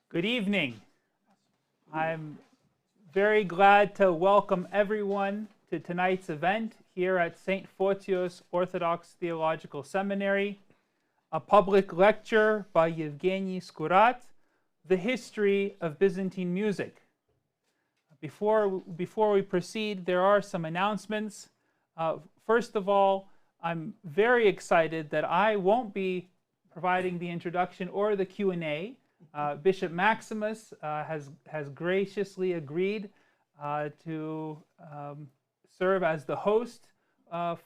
Good evening. I'm very glad to welcome everyone to tonight's event here at St. Photios Orthodox Theological Seminary, a public lecture by Evgeny Skurat, The History of Byzantine Music. Before we proceed, there are some announcements. First of all, I'm very excited that I won't be providing the introduction or the Q&A. Bishop Maximus has graciously agreed to serve as the host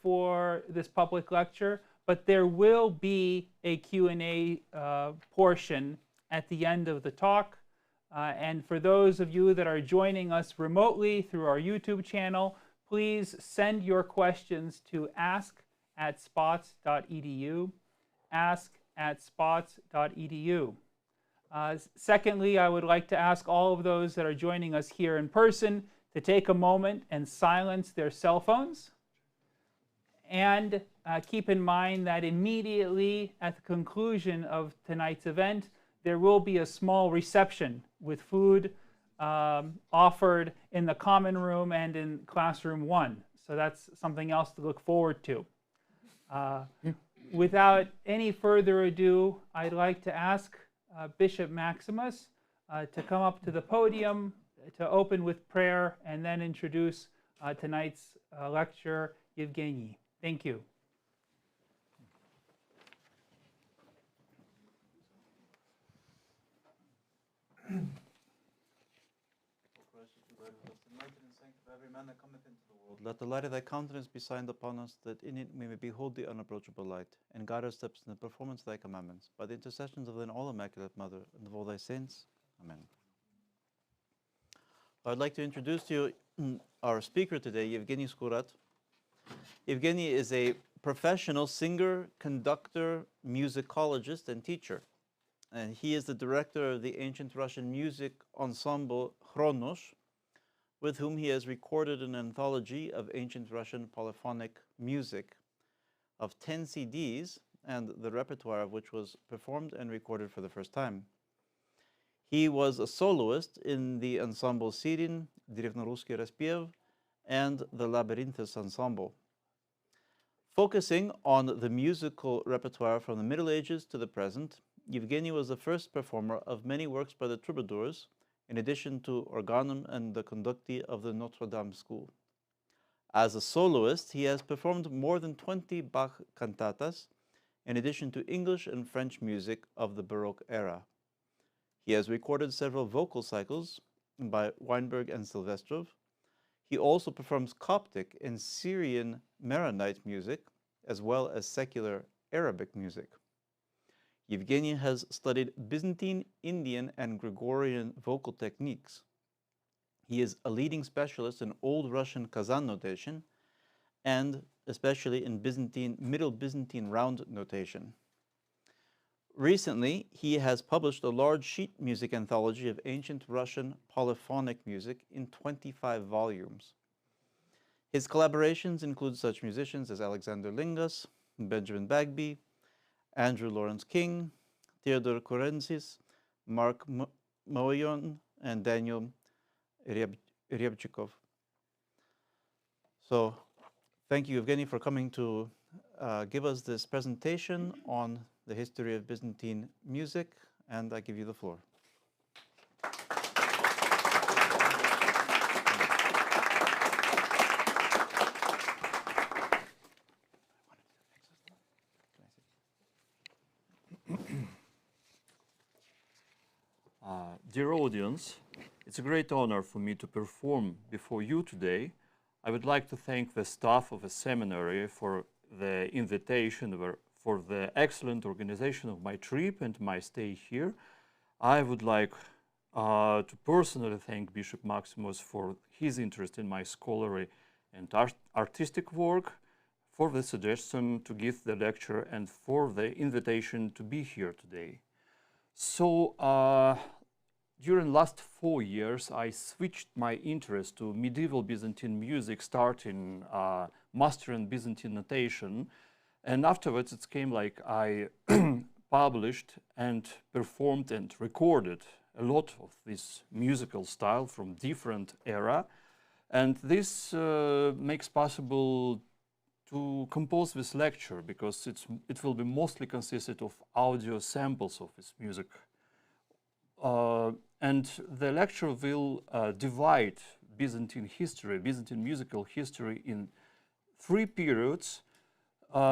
for this public lecture, but there will be a Q&A portion at the end of the talk. And for those of you that are joining us remotely through our YouTube channel, please send your questions to ask@spots.edu, ask@spots.edu. Secondly, I would like to ask all of those that are joining us here in person to take a moment and silence their cell phones. And keep in mind that immediately at the conclusion of tonight's event, there will be a small reception with food offered in the common room and in classroom 1. So that's something else to look forward to. Without any further ado, I'd like to ask Bishop Maximus to come up to the podium to open with prayer and then introduce tonight's lecturer, Evgeny. Thank you. Let the light of thy countenance be shined upon us, that in it we may behold the unapproachable light, and guide our steps in the performance of thy commandments, by the intercessions of thine all-immaculate Mother, and of all thy saints. Amen. I'd like to introduce to you our speaker today, Evgeny Skurat. Evgeny is a professional singer, conductor, musicologist, and teacher. And he is the director of the ancient Russian music ensemble Khronos, with whom he has recorded an anthology of ancient Russian polyphonic music of 10 CDs, and the repertoire of which was performed and recorded for the first time. He was a soloist in the ensemble Sirin, Drevnorusskiy Raspiev, and the Labyrinthus ensemble. Focusing on the musical repertoire from the Middle Ages to the present, Evgeny was the first performer of many works by the troubadours, in addition to organum and the conducti of the Notre Dame school. As a soloist, he has performed more than 20 Bach cantatas, in addition to English and French music of the Baroque era. He has recorded several vocal cycles by Weinberg and Silvestrov. He also performs Coptic and Syrian Maronite music, as well as secular Arabic music. Evgeny has studied Byzantine, Indian, and Gregorian vocal techniques. He is a leading specialist in Old Russian Kazan notation, and especially in Middle Byzantine round notation. Recently, he has published a large sheet music anthology of ancient Russian polyphonic music in 25 volumes. His collaborations include such musicians as Alexander Lingas, Benjamin Bagby, Andrew Lawrence King, Theodore Korensis, Mark Moyon, and Daniel Ryabchikov. So, thank you, Evgeny, for coming to give us this presentation on the history of Byzantine music, and I give you the floor. Dear audience, it's a great honor for me to perform before you today. I would like to thank the staff of the seminary for the invitation, for the excellent organization of my trip and my stay here. I would like to personally thank Bishop Maximus for his interest in my scholarly and artistic work, for the suggestion to give the lecture, and for the invitation to be here today. So, during last 4 years, I switched my interest to medieval Byzantine music, starting mastering Byzantine notation, and afterwards it came like I published and performed and recorded a lot of this musical style from different era, and this makes possible to compose this lecture because it will be mostly consisted of audio samples of this music. And the lecture will divide Byzantine history, Byzantine musical history in 3 periods,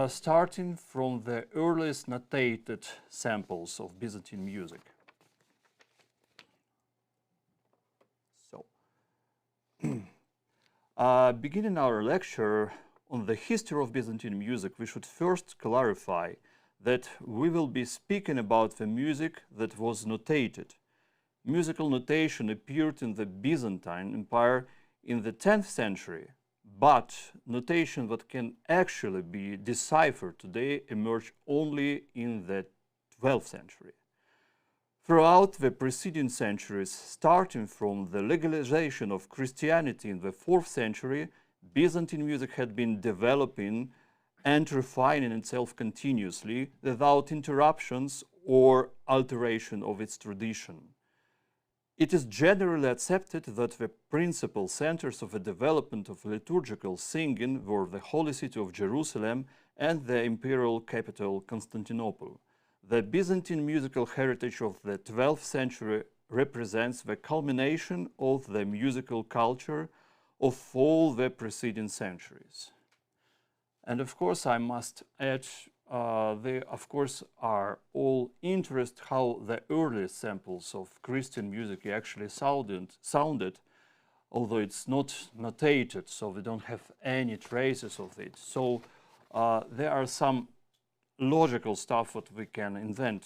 starting from the earliest notated samples of Byzantine music. So, beginning our lecture on the history of Byzantine music, we should first clarify that we will be speaking about the music that was notated. Musical notation appeared in the Byzantine Empire in the 10th century, but notation that can actually be deciphered today emerged only in the 12th century. Throughout the preceding centuries, starting from the legalization of Christianity in the 4th century, Byzantine music had been developing and refining itself continuously without interruptions or alteration of its tradition. It is generally accepted that the principal centers of the development of liturgical singing were the Holy City of Jerusalem and the imperial capital Constantinople. The Byzantine musical heritage of the 12th century represents the culmination of the musical culture of all the preceding centuries. And of course, I must add, they of course are all interested how the earliest samples of Christian music actually sounded, although it's not notated, so we don't have any traces of it. So there are some logical stuff that we can invent.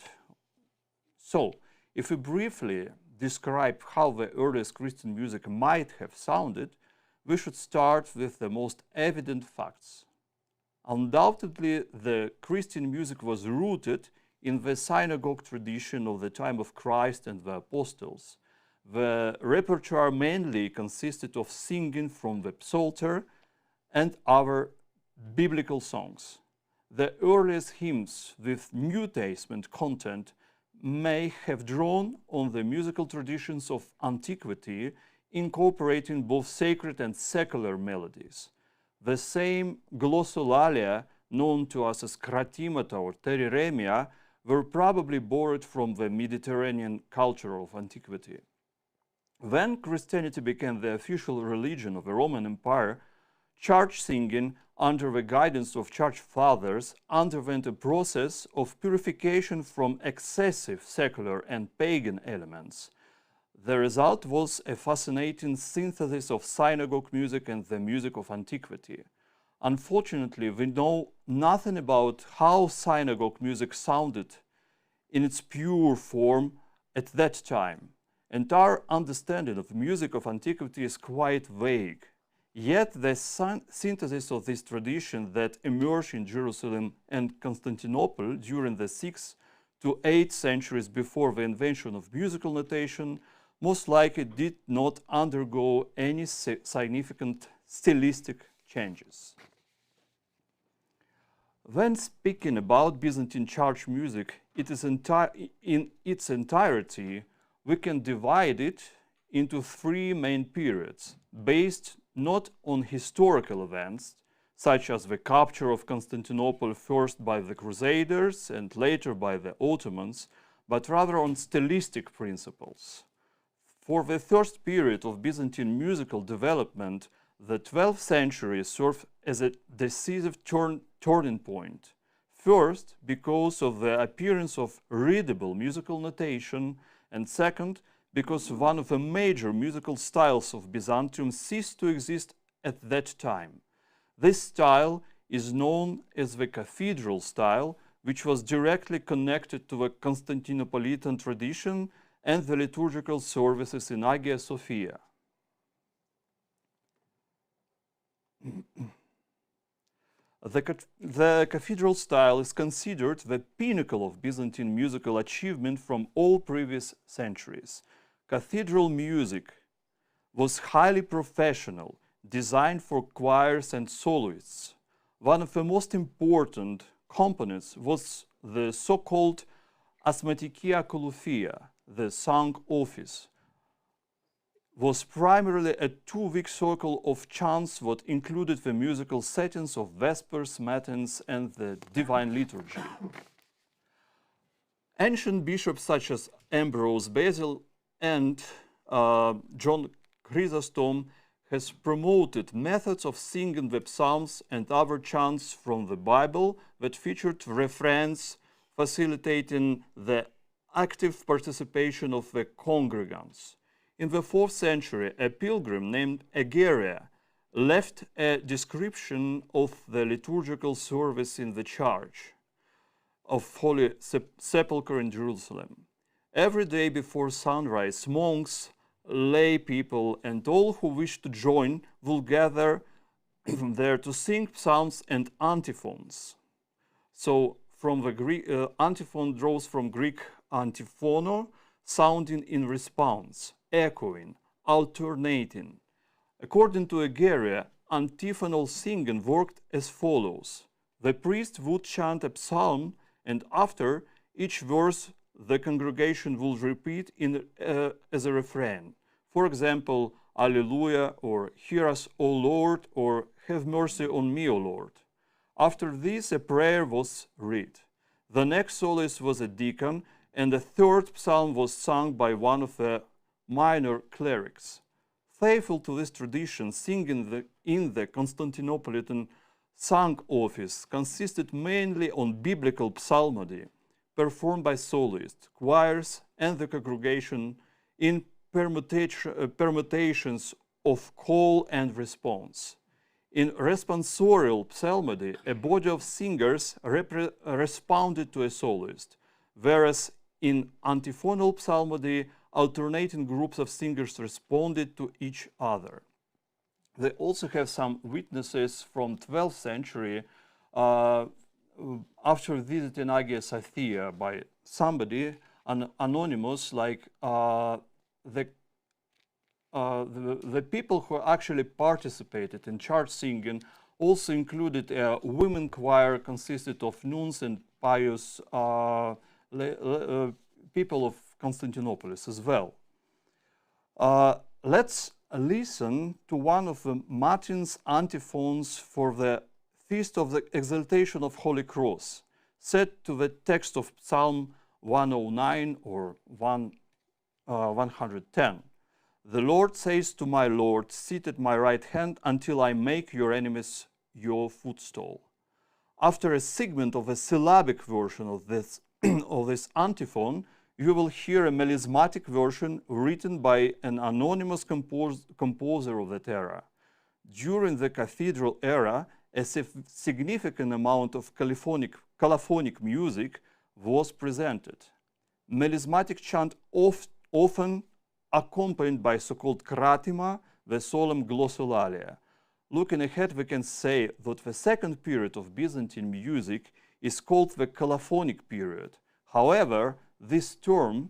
So if we briefly describe how the earliest Christian music might have sounded, we should start with the most evident facts. Undoubtedly, the Christian music was rooted in the synagogue tradition of the time of Christ and the apostles. The repertoire mainly consisted of singing from the Psalter and other biblical songs. The earliest hymns with New Testament content may have drawn on the musical traditions of antiquity, incorporating both sacred and secular melodies. The same glossolalia, known to us as kratimata or teriremia, were probably borrowed from the Mediterranean culture of antiquity. When Christianity became the official religion of the Roman Empire, church singing, under the guidance of church fathers, underwent a process of purification from excessive secular and pagan elements. The result was a fascinating synthesis of synagogue music and the music of antiquity. Unfortunately, we know nothing about how synagogue music sounded in its pure form at that time, and our understanding of music of antiquity is quite vague. Yet the synthesis of this tradition that emerged in Jerusalem and Constantinople during the 6th to 8th centuries before the invention of musical notation most likely did not undergo any significant stylistic changes. When speaking about Byzantine church music, in its entirety, we can divide it into 3 main periods, based not on historical events, such as the capture of Constantinople first by the Crusaders and later by the Ottomans, but rather on stylistic principles. For the first period of Byzantine musical development, the 12th century served as a decisive turning point. First, because of the appearance of readable musical notation, and second, because one of the major musical styles of Byzantium ceased to exist at that time. This style is known as the cathedral style, which was directly connected to the Constantinopolitan tradition and the liturgical services in Hagia Sophia. The cathedral style is considered the pinnacle of Byzantine musical achievement from all previous centuries. Cathedral music was highly professional, designed for choirs and soloists. One of the most important components was the so-called asmatikia kouloufia, the song office, was primarily a two-week cycle of chants that included the musical settings of Vespers, Matins, and the Divine Liturgy. Ancient bishops such as Ambrose, Basil, and John Chrysostom has promoted methods of singing the psalms and other chants from the Bible that featured refrains facilitating the active participation of the congregants. In the 4th century, a pilgrim named Egeria left a description of the liturgical service in the church of Holy Sepulchre in Jerusalem. Every day before sunrise, monks, lay people, and all who wish to join will gather there to sing psalms and antiphons. So, from the Greek, antiphon draws from Greek antiphono, sounding in response, echoing, alternating. According to Egeria, antiphonal singing worked as follows. The priest would chant a psalm, and after each verse, the congregation will repeat as a refrain. For example, Alleluia, or Hear us, O Lord, or Have mercy on me, O Lord. After this, a prayer was read. The next soloist was a deacon, and the third psalm was sung by one of the minor clerics. Faithful to this tradition, singing in the Constantinopolitan song office consisted mainly on biblical psalmody, performed by soloists, choirs, and the congregation in permutations of call and response. In responsorial psalmody, a body of singers responded to a soloist, whereas in antiphonal psalmody, alternating groups of singers responded to each other. They also have some witnesses from 12th century after visiting Hagia Sophia by somebody, anonymous, like the people who actually participated in church singing also included a women choir consisted of nuns and pious people of Constantinople as well. Let's listen to one of the Matins antiphons for the Feast of the Exaltation of Holy Cross, set to the text of Psalm 109 or 110. The Lord says to my Lord, sit at my right hand until I make your enemies your footstool. After a segment of a syllabic version of this antiphon, you will hear a melismatic version written by an anonymous composer of that era. During the cathedral era, a significant amount of colophonic music was presented. Melismatic chant often accompanied by so-called kratima, the solemn glossolalia. Looking ahead, we can say that the second period of Byzantine music is called the colophonic period. However, this term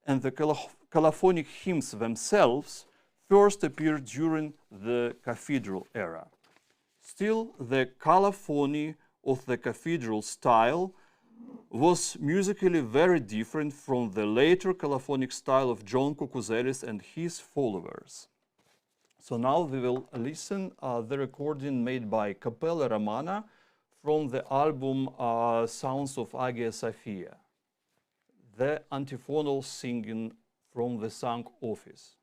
and the colophonic hymns themselves first appeared during the cathedral era. Still, the colophony of the cathedral style was musically very different from the later colophonic style of John Cucuzelis and his followers. So now we will listen the recording made by Capella Romana from the album Sounds of Hagia Sophia, the antiphonal singing from the song office.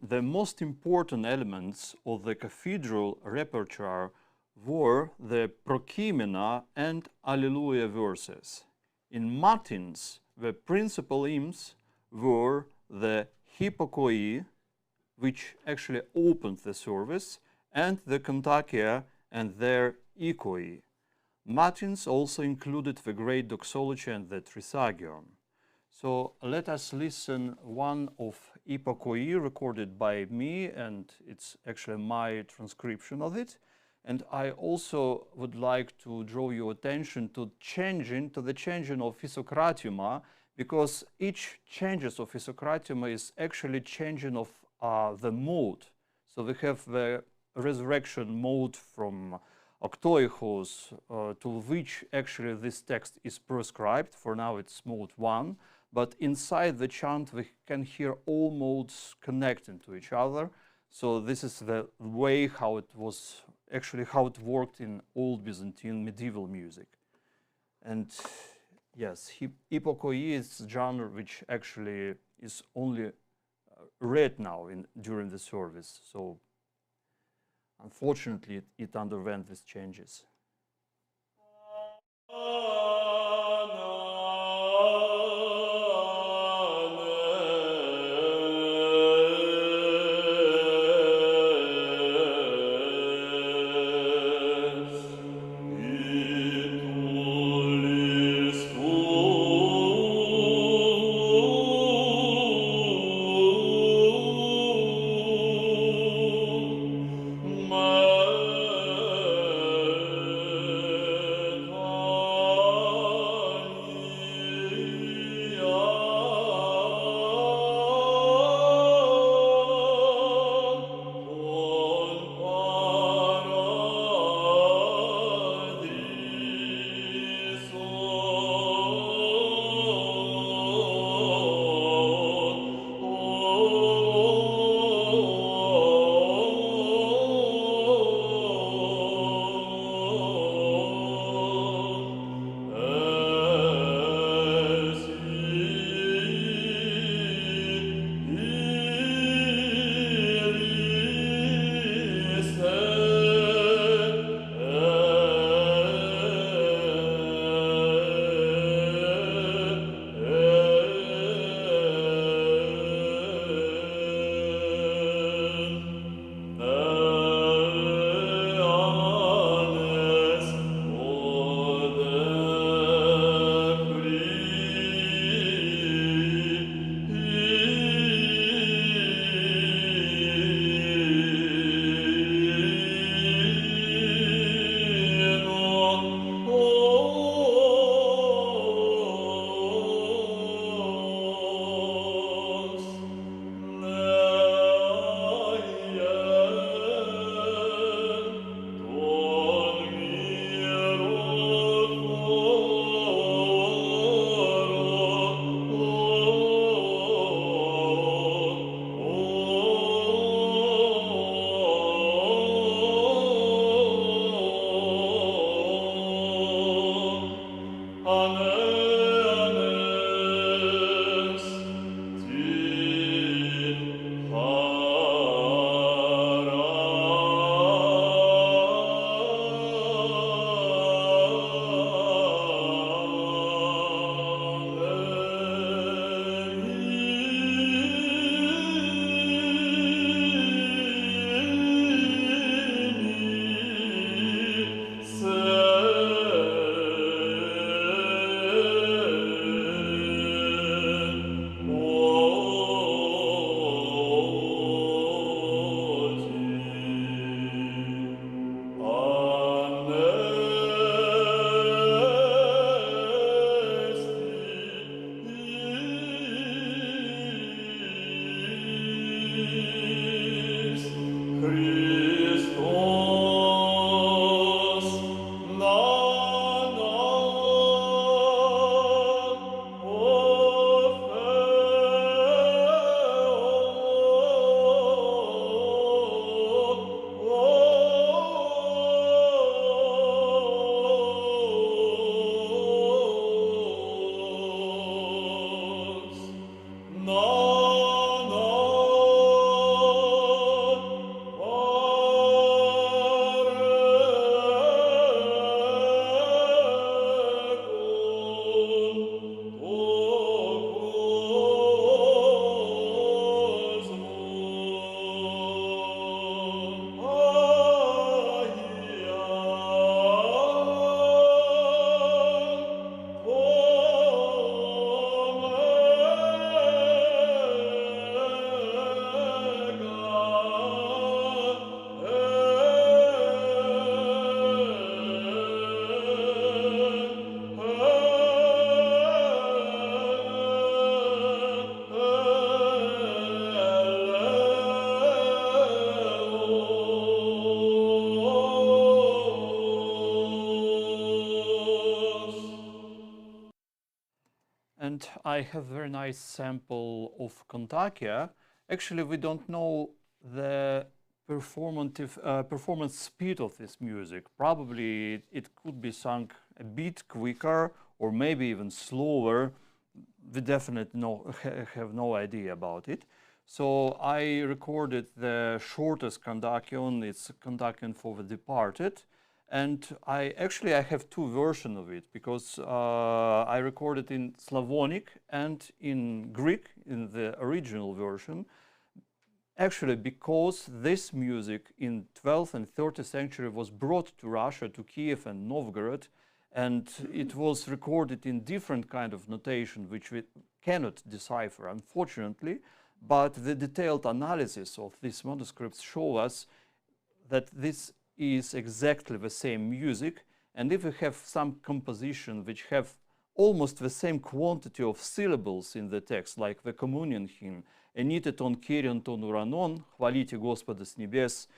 the most important elements of the cathedral repertoire were the Prokimena and Alleluia verses. In Matins, the principal hymns were the Hippokoi, which actually opened the service, and the Kontakia and their Ikoi. Matins also included the Great Doxology and the Trisagion. So let us listen one of Hippokoi recorded by me, and it's actually my transcription of it. And I also would like to draw your attention to the changing of Isocratiuma, because each changes of Isocratiuma is actually changing of the mode. So we have the resurrection mode from Octoichos, to which actually this text is prescribed. For now it's mode 1, but inside the chant we can hear all modes connecting to each other. So this is the way how it was actually how it worked in old Byzantine medieval music. And yes, Hippokoi is a genre which actually is only read now during the service. So unfortunately it underwent these changes. and I have very nice sample of Kontakia. Actually, we don't know the performance speed of this music. Probably it could be sung a bit quicker or maybe even slower. We definitely have no idea about it. So I recorded the shortest Kontakion. It's Kontakion for the Departed. And I have two versions of it because I recorded in Slavonic and in Greek in the original version. Actually, because this music in 12th and 13th century was brought to Russia, to Kiev and Novgorod, and it was recorded in different kind of notation, which we cannot decipher, unfortunately. But the detailed analysis of these manuscripts show us that this is exactly the same music, and if we have some composition which have almost the same quantity of syllables in the text, like the communion hymn, «Эните тон кирион тон уранон, хвалите Господа с небес»,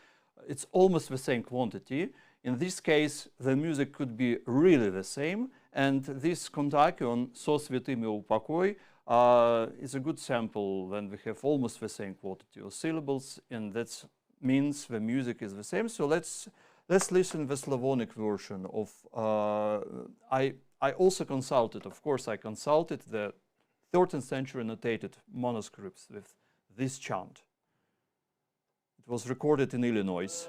it's almost the same quantity. In this case, the music could be really the same, and this Kontakion, «Со святыми упокой», is a good sample when we have almost the same quantity of syllables, and that means the music is the same. So let's listen the Slavonic version of. I also consulted, of course, I consulted the 13th century annotated manuscripts with this chant. It was recorded in Illinois.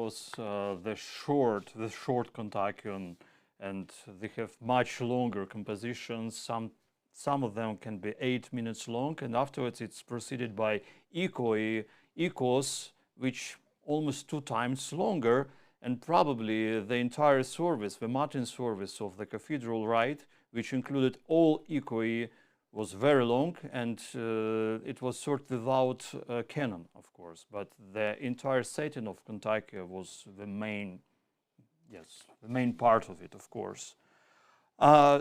was the short Kontakion, and they have much longer compositions. Some of them can be 8 minutes long, and afterwards it's preceded by echoes, which almost 2 times longer, and probably the entire service, the Matin service of the cathedral rite, which included all echoe, was very long, and it was sort of without canon, of course, but the entire setting of Kontakia was the main part of it, of course.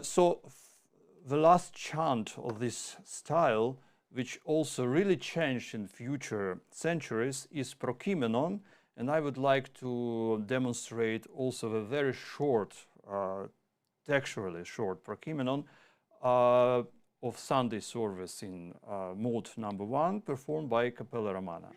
So the last chant of this style, which also really changed in future centuries, is Prokimenon, and I would like to demonstrate also a very short, textually short Prokimenon of Sunday service in mode number 1, performed by Capella Romana.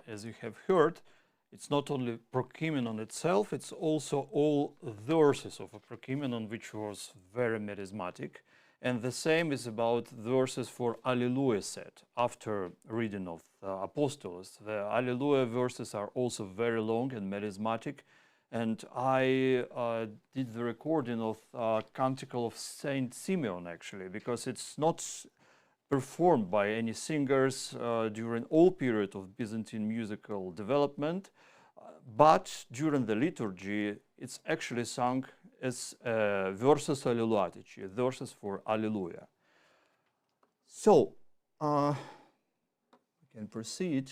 As you have heard, it's not only Prokimenon itself, it's also all verses of a Prokimenon, which was very merismatic. And the same is about verses for Alleluia set after reading of the Apostles. The Alleluia verses are also very long and merismatic. And I did the recording of Canticle of Saint Simeon, actually, because it's not performed by any singers during all period of Byzantine musical development, but during the liturgy it's actually sung as verses Alleluatici, verses for Alleluia. So we can proceed.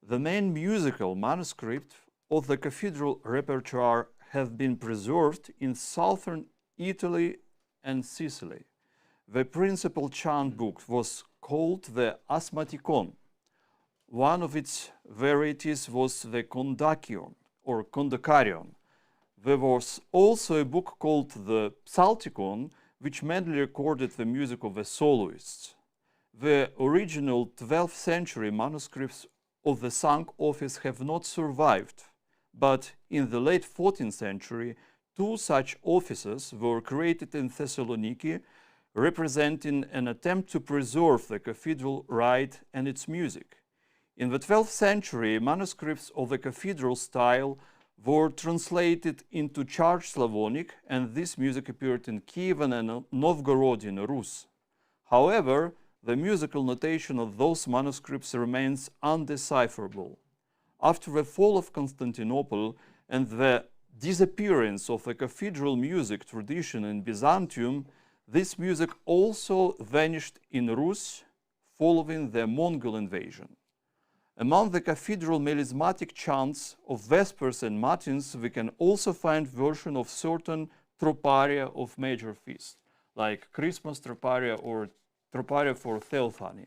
The main musical manuscript of the cathedral repertoire have been preserved in southern Italy and Sicily. The principal chant book was called the Asmaticon. One of its varieties was the Kondakion or Kondakarion. There was also a book called the Psalticon, which mainly recorded the music of the soloists. The original 12th century manuscripts of the sung office have not survived, but in the late 14th century, two such offices were created in Thessaloniki, representing an attempt to preserve the cathedral rite and its music. In the 12th century, manuscripts of the cathedral style were translated into Church Slavonic, and this music appeared in Kievan and Novgorodian Rus. However, the musical notation of those manuscripts remains undecipherable. After the fall of Constantinople and the disappearance of the cathedral music tradition in Byzantium, this music also vanished in Rus following the Mongol invasion. Among the cathedral melismatic chants of Vespers and Matins, we can also find version of certain troparia of major feasts, like Christmas troparia or troparia for Theophany.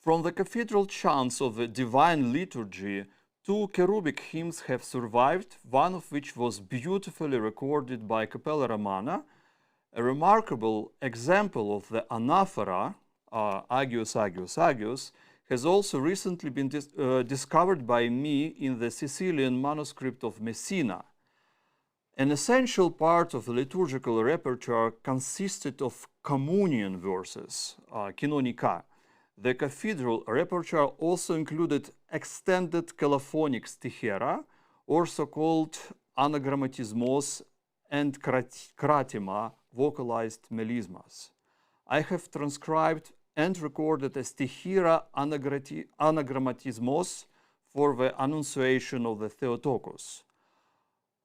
From the cathedral chants of the Divine Liturgy, two cherubic hymns have survived, one of which was beautifully recorded by Capella Romana. A remarkable example of the anaphora, Agios, Agios, Agios, has also recently been discovered by me in the Sicilian manuscript of Messina. An essential part of the liturgical repertoire consisted of communion verses, kinonika. The cathedral repertoire also included extended colophonic stichera, or so-called anagrammatismos and kratima, vocalized melismas. I have transcribed and recorded a stichera anagrammatismos for the Annunciation of the Theotokos.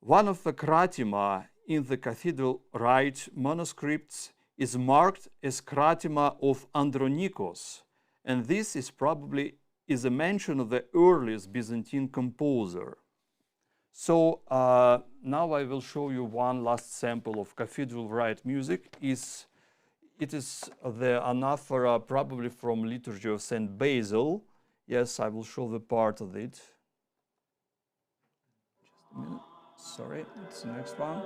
One of the kratima in the cathedral rite manuscripts is marked as kratima of Andronikos, and this is probably a mention of the earliest Byzantine composer. So now I will show you one last sample of cathedral rite music. It is the anaphora, probably from Liturgy of Saint Basil. Yes, I will show the part of it. Just a minute. Sorry, it's the next one.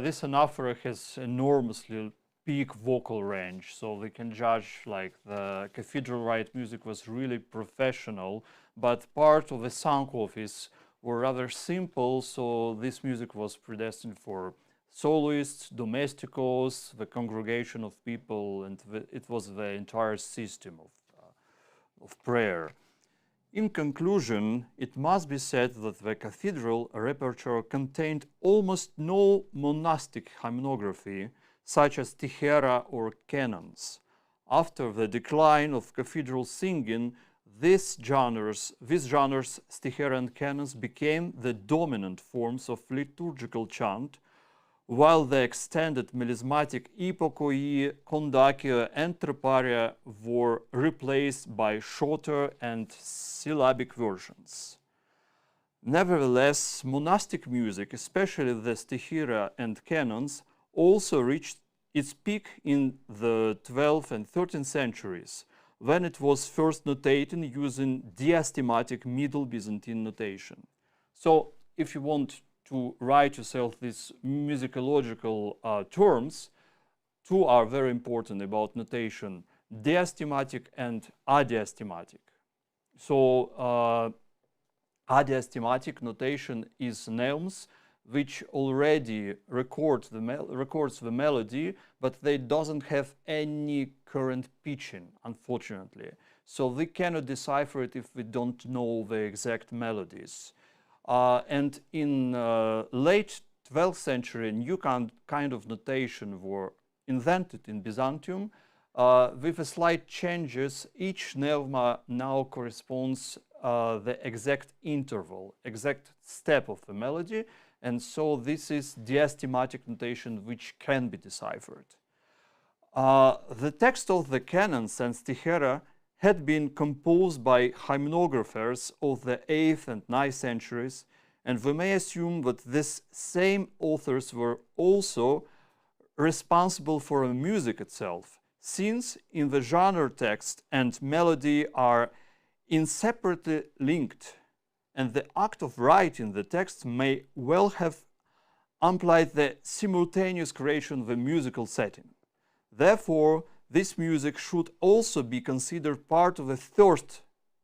this anaphora has enormously big vocal range, so we can judge like the cathedral rite music was really professional, but part of the sound office were rather simple, so this music was predestined for soloists, domesticos, the congregation of people, and it was the entire system of prayer. In conclusion, it must be said that the cathedral repertoire contained almost no monastic hymnography, such as tihera or canons. After the decline of cathedral singing, these genres, tihera and canons, became the dominant forms of liturgical chant, while the extended melismatic ipokoi, kondakio, and troparia were replaced by shorter and syllabic versions. Nevertheless, monastic music, especially the tihera and canons, also reached its peak in the 12th and 13th centuries, when it was first notated using diastematic Middle Byzantine notation. So, if you want to write yourself these musicological terms, two are very important about notation: diastematic and adiastematic. So, adiastematic notation is neumes which already records the melody, but they doesn't have any current pitching, unfortunately. So we cannot decipher it if we don't know the exact melodies. And in late 12th century, new kind of notation were invented in Byzantium. With a slight changes, each neuma now corresponds the exact interval, exact step of the melody, and so this is diastematic notation which can be deciphered. The text of the canons and tihera had been composed by hymnographers of the 8th and 9th centuries, and we may assume that these same authors were also responsible for the music itself, since in the genre text and melody are inseparably linked, and the act of writing the text may well have implied the simultaneous creation of a musical setting. Therefore, this music should also be considered part of the third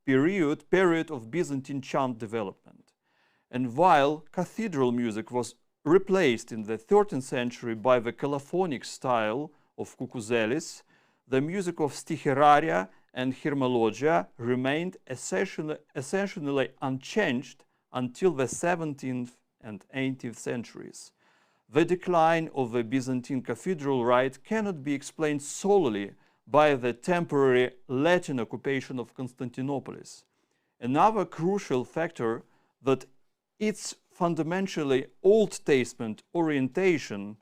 period of Byzantine chant development. And while cathedral music was replaced in the 13th century by the colophonic style of Cucuzelis, the music of stiheraria and hymnologia remained essentially unchanged until the 17th and 18th centuries. The decline of the Byzantine cathedral rite cannot be explained solely by the temporary Latin occupation of Constantinople. Another crucial factor that its fundamentally Old Testament orientation,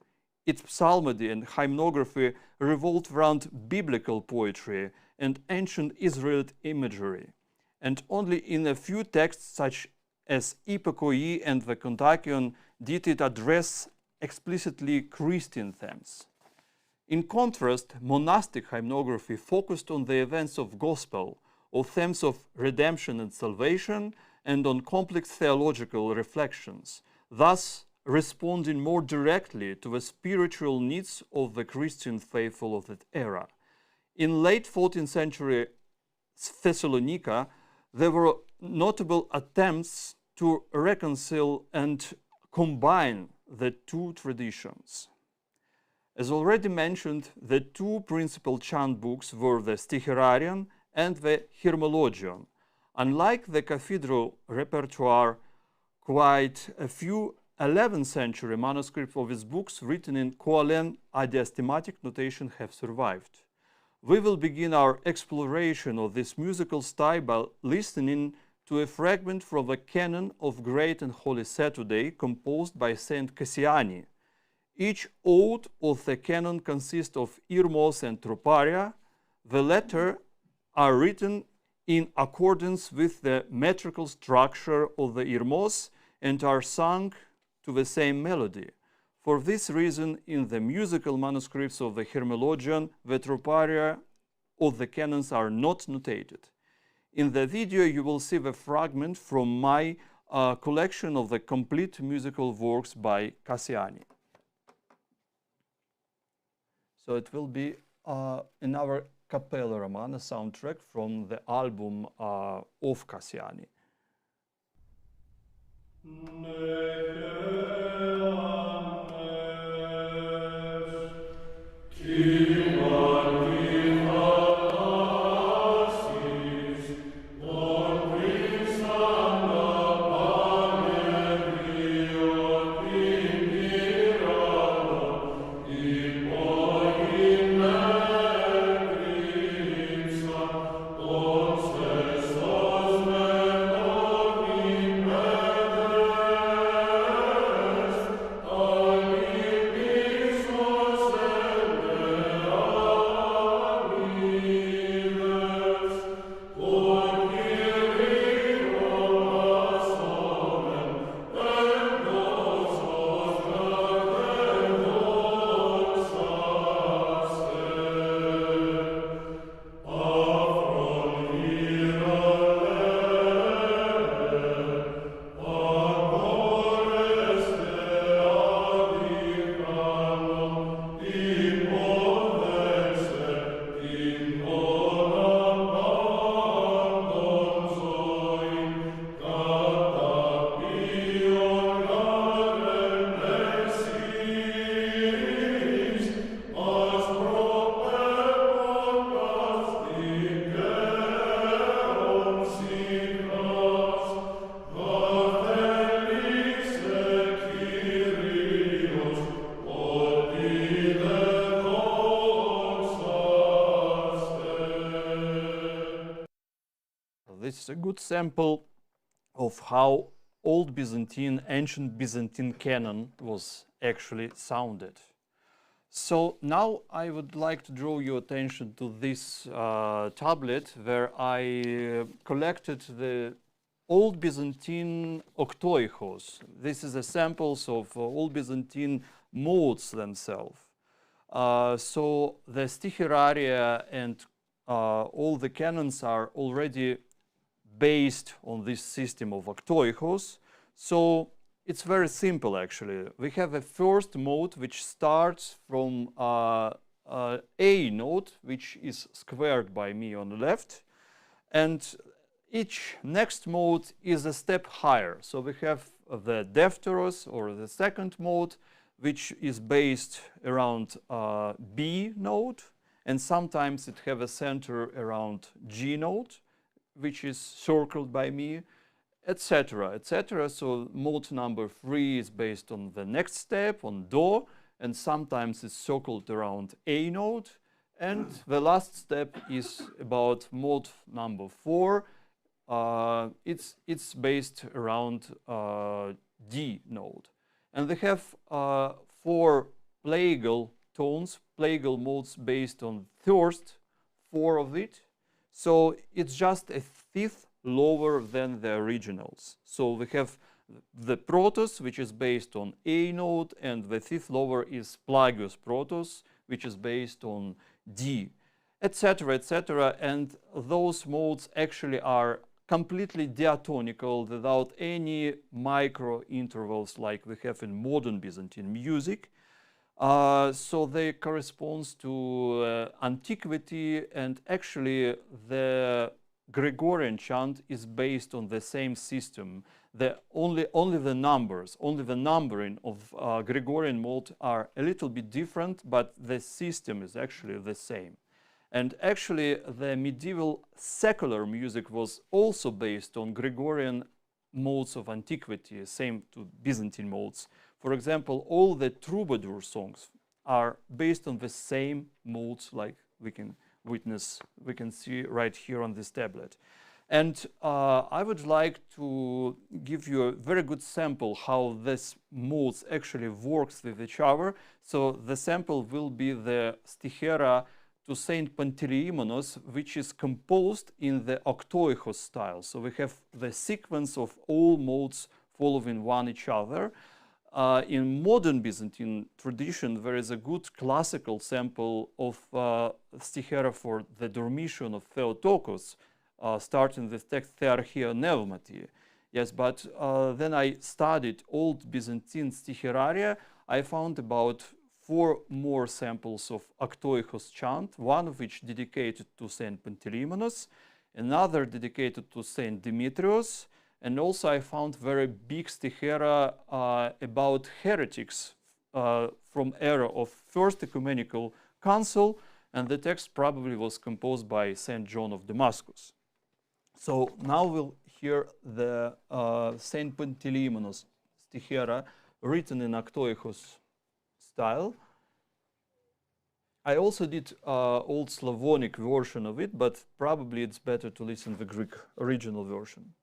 its psalmody and hymnography revolved around biblical poetry and ancient Israelite imagery, and only in a few texts such as Ipokoi and the Kontakion did it address explicitly Christian themes. In contrast, monastic hymnography focused on the events of gospel, or themes of redemption and salvation, and on complex theological reflections, thus responding more directly to the spiritual needs of the Christian faithful of that era. In late 14th century Thessalonica, there were notable attempts to reconcile and combine the two traditions. As already mentioned, the two principal chant books were the Sticherarion and the Hymnologion. Unlike the cathedral repertoire, quite a few 11th century manuscripts of his books written in Koalen adiastematic notation have survived. We will begin our exploration of this musical style by listening to a fragment from the canon of Great and Holy Saturday composed by Saint Cassiani. Each ode of the canon consists of irmos and troparia. The latter are written in accordance with the metrical structure of the irmos and are sung to the same melody. For this reason, in the musical manuscripts of the Hymnologion, the troparia of the canons are not notated. In the video, you will see the fragment from my collection of the complete musical works by Cassiani. So it will be in our Cappella Romana soundtrack from the album of Cassiani. This is a good sample of how old Byzantine, ancient Byzantine canon was actually sounded. So now I would like to draw your attention to this tablet where I collected the old Byzantine octoechos. This is the samples of old Byzantine modes themselves. So the sticheraria and all the canons are already based on this system of octoechos. So it's very simple actually. We have a first mode which starts from A note, which is squared by me on the left, and each next mode is a step higher. So we have the Defteros, or the second mode, which is based around B note, and sometimes it have a center around G note, which is circled by me, etc., etc. So mode number 3 is based on the next step, on Do, and sometimes it's circled around A note. And the last step is about mode number 4. It's based around D note. And they have 4 plagal tones, plagal modes based on first 4 of it. So it's just a fifth lower than the originals. So we have the Protos, which is based on A note, and the fifth lower is Plagius Protos, which is based on D, etc., etc. And those modes actually are completely diatonical without any micro intervals like we have in modern Byzantine music. So they correspond to antiquity, and actually the Gregorian chant is based on the same system. Only the numbering of Gregorian mode are a little bit different, but the system is actually the same. And actually the medieval secular music was also based on Gregorian modes of antiquity, same to Byzantine modes. For example, all the troubadour songs are based on the same modes, like we can see right here on this tablet. And I would like to give you a very good sample how this modes actually works with each other. So the sample will be the stichera to Saint Panteleimonos, which is composed in the octoechos style. So we have the sequence of all modes following one each other. In modern Byzantine tradition, there is a good classical sample of stichera for the Dormition of Theotokos, starting with text Thearchia Neumati. Yes, but then I studied old Byzantine sticheraria. I found about 4 more samples of Aktoichos chant, one of which dedicated to Saint Panteleimonas, another dedicated to Saint Demetrios, and also I found very big stichera about heretics from era of First Ecumenical Council, and the text probably was composed by Saint John of Damascus. So now we'll hear the Saint Panteleimonas stichera written in Aktoichos style. I also did Old Slavonic version of it, but probably it's better to listen to the Greek original version.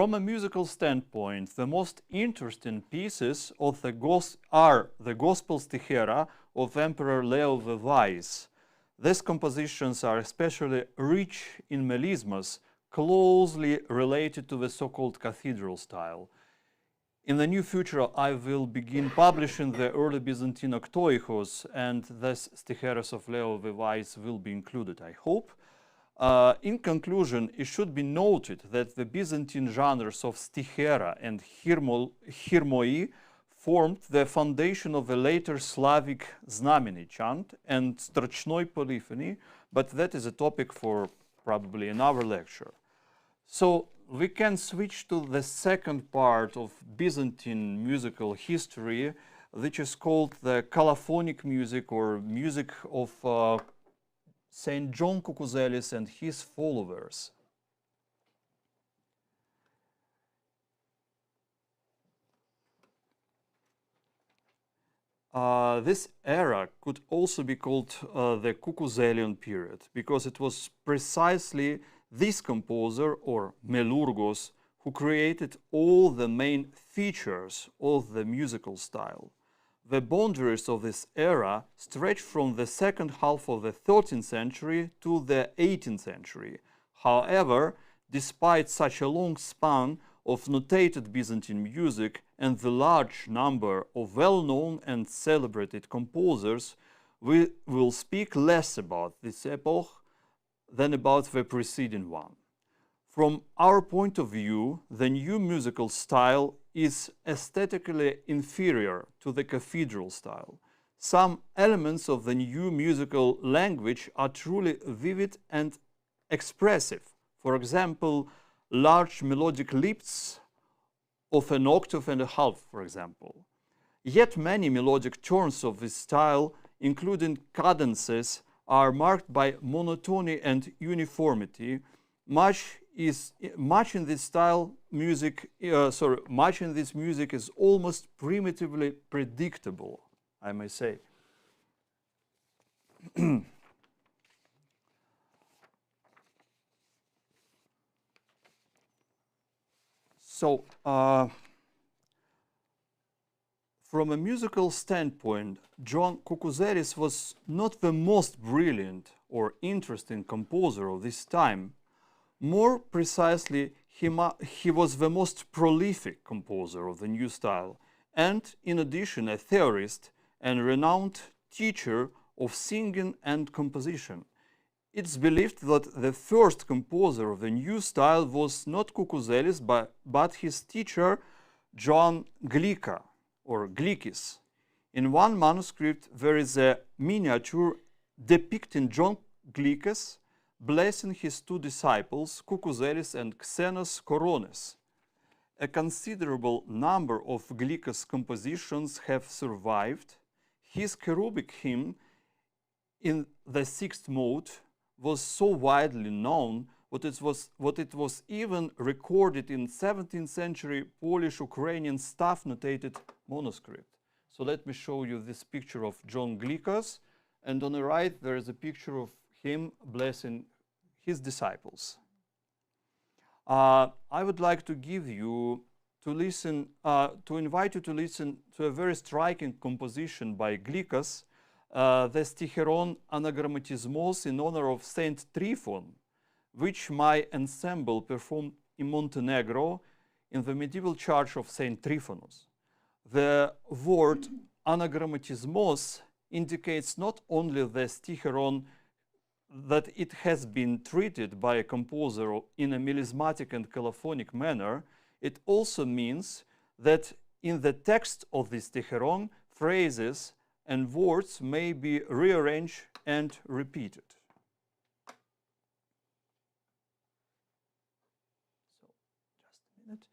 From a musical standpoint, the most interesting pieces of are the Gospel Stichera of Emperor Leo the Wise. These compositions are especially rich in melismas, closely related to the so-called cathedral style. In the near future, I will begin publishing the early Byzantine octoichos, and these sticheras of Leo the Wise will be included, I hope. In conclusion, it should be noted that the Byzantine genres of stichera and hirmoi formed the foundation of the later Slavic znameny chant and strochnoi polyphony, but that is a topic for probably another lecture. So we can switch to the second part of Byzantine musical history, which is called the colophonic music, or music of Saint John Cucuzelis and his followers. This era could also be called the Cucuzelian period, because it was precisely this composer, or melurgos, who created all the main features of the musical style. The boundaries of this era stretch from the second half of the 13th century to the 18th century. However, despite such a long span of notated Byzantine music and the large number of well-known and celebrated composers, we will speak less about this epoch than about the preceding one. From our point of view, the new musical style is aesthetically inferior to the cathedral style. Some elements of the new musical language are truly vivid and expressive. For example, large melodic lifts of an octave and a half, for example. Yet many melodic turns of this style, including cadences, are marked by monotony and uniformity. Much in this music is almost primitively predictable, I may say. So, from a musical standpoint, John Cucuzelis was not the most brilliant or interesting composer of this time. More precisely, he was the most prolific composer of the new style, and in addition a theorist and renowned teacher of singing and composition. It's believed that the first composer of the new style was not Cucuzelis, but his teacher John Glika, or Glikis. In one manuscript there is a miniature depicting John Glikis blessing his two disciples, Cucuzelis and Xenos Korones. A considerable number of Glikis' compositions have survived. His cherubic hymn in the sixth mode was so widely known that it was even recorded in 17th century Polish-Ukrainian staff-notated manuscript. So let me show you this picture of John Glikas, and on the right there is a picture of him blessing his disciples. I would like to invite you to listen to a very striking composition by Glikas, the Sticheron Anagrammatismos in honor of Saint Tryphon, which my ensemble performed in Montenegro in the medieval church of Saint Tryphonos. The word Anagrammatismos indicates not only the Sticheron that it has been treated by a composer in a melismatic and colophonic manner, it also means that in the text of the Sticheron, phrases and words may be rearranged and repeated. So, just a minute.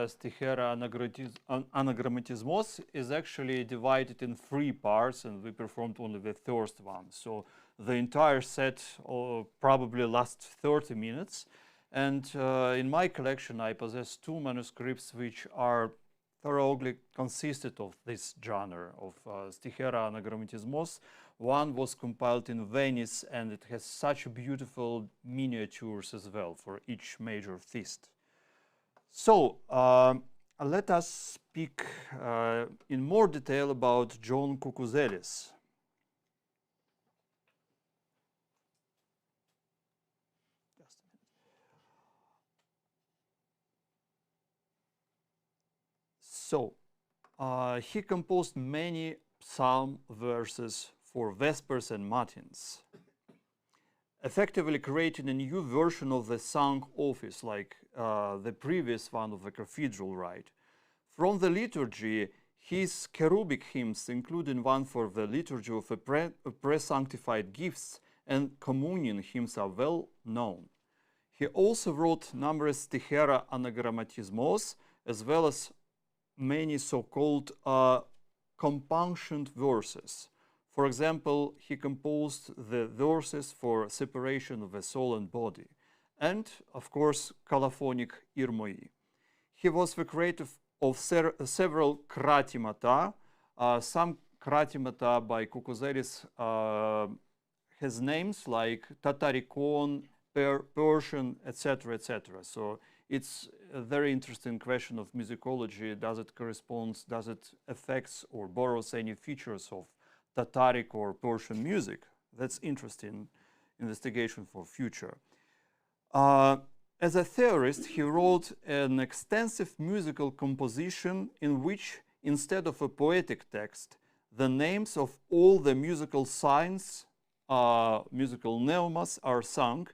Stichera Anagrammatismos is actually divided in 3 parts, and we performed only the first one. So the entire set probably lasts 30 minutes. And in my collection, I possess 2 manuscripts which are thoroughly consisted of this genre of Stichera Anagrammatismos. One was compiled in Venice, and it has such beautiful miniatures as well for each major feast. So let us speak in more detail about John Kukuzelis. So he composed many psalm verses for Vespers and Matins, effectively creating a new version of the sung office, like the previous one of the cathedral rite. From the liturgy, his cherubic hymns, including one for the liturgy of the pre-sanctified gifts and communion hymns, are well known. He also wrote numerous Stichera Anagrammatismos, as well as many so-called compunctioned verses. For example, he composed the verses for separation of the soul and body, and, of course, colophonic irmoi. He was the creator of several kratimata. Some kratimata by Kukuzelis has names like Tatarikon, Persian, etc., etc. So it's a very interesting question of musicology. Does it correspond, does it affects or borrows any features of Tataric or Persian music? That's interesting investigation for future. As a theorist, he wrote an extensive musical composition in which, instead of a poetic text, the names of all the musical signs, musical neumas, are sung.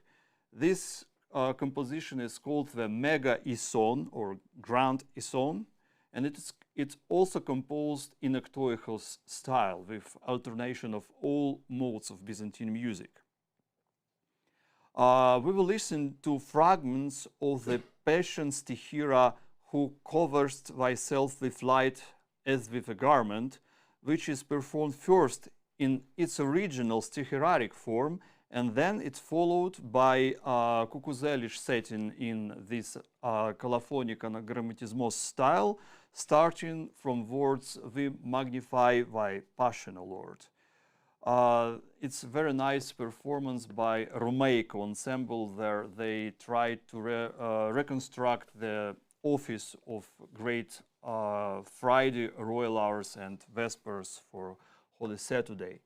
This composition is called the Mega Ison or Grand Ison, and it's also composed in octoechal style with alternation of all modes of Byzantine music. We will listen to fragments of the Passion Stichira, Who Coverst Thyself with Light as with a Garment, which is performed first in its original stichiraric form, and then it's followed by Kukuzelis setting in this colophonic anagrammatismos style, starting from words "We magnify thy passion, O Lord." It's a very nice performance by Romaico ensemble. There they tried to reconstruct the office of great Friday royal hours and Vespers for Holy Saturday.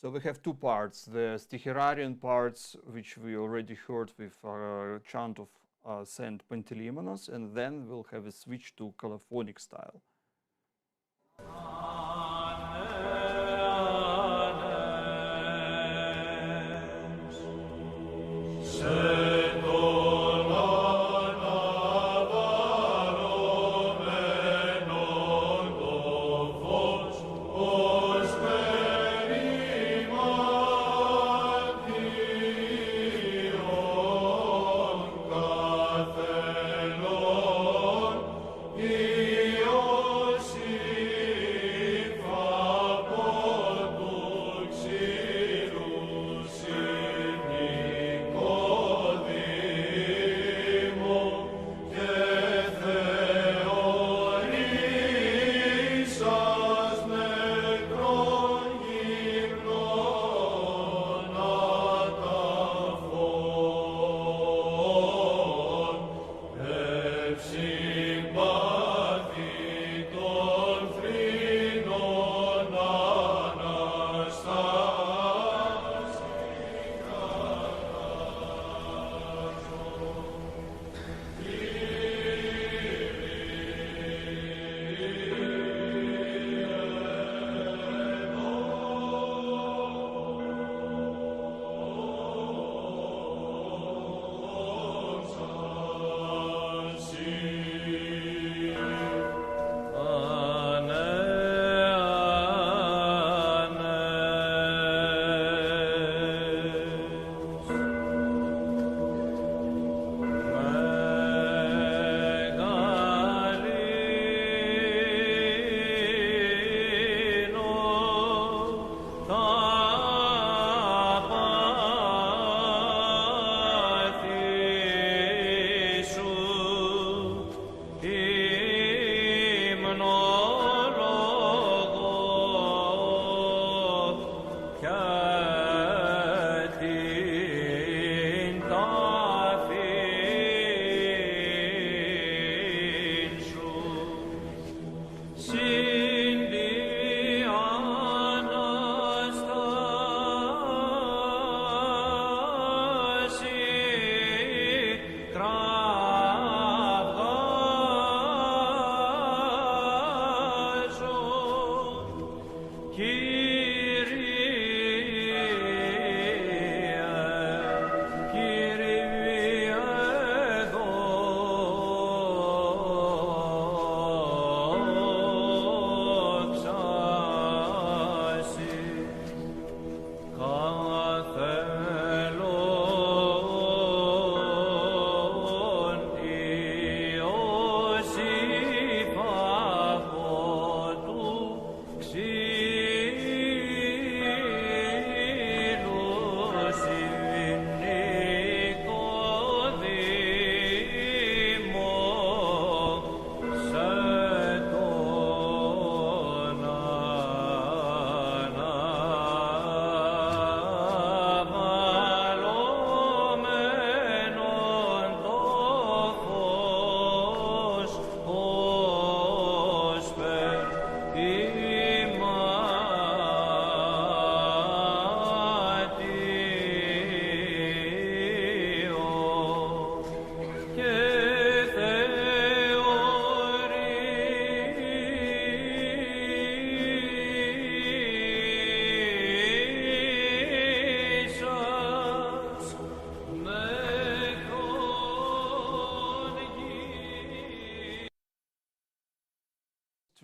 So we have 2 parts, the stichirarian parts, which we already heard with chant of Saint Panteleimonos, and then we'll have a switch to colophonic style.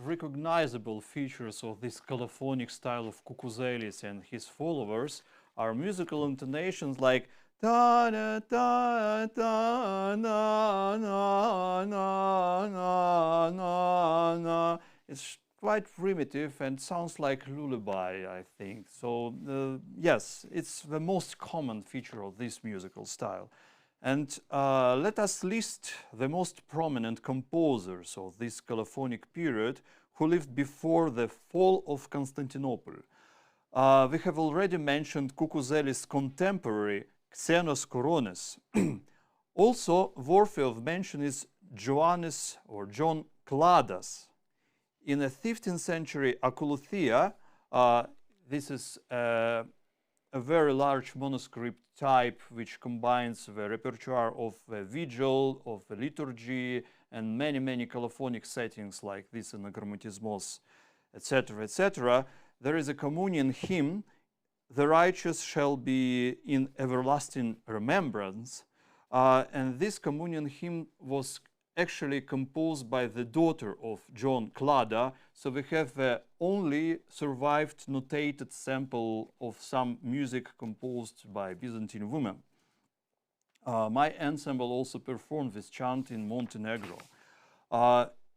Recognizable features of this colophonic style of Cucuzelis and his followers are musical intonations like da da da da na na na na na na. It's quite primitive and sounds like lullaby, I think. So yes, it's the most common feature of this musical style. And let us list the most prominent composers of this colophonic period who lived before the fall of Constantinople. We have already mentioned Cucuzelis' contemporary Xenos Coronis. Also worthy of mention is Johannes or John Kladas. In the 15th century Akuluthia, this is a very large manuscript type which combines the repertoire of the vigil, of the liturgy, and many colophonic settings like this in the Grammatismos, etc., etc. There is a communion hymn, "The righteous shall be in everlasting remembrance," and this communion hymn was actually composed by the daughter of John Klada, so we have the only survived notated sample of some music composed by Byzantine women. My ensemble also performed this chant in Montenegro.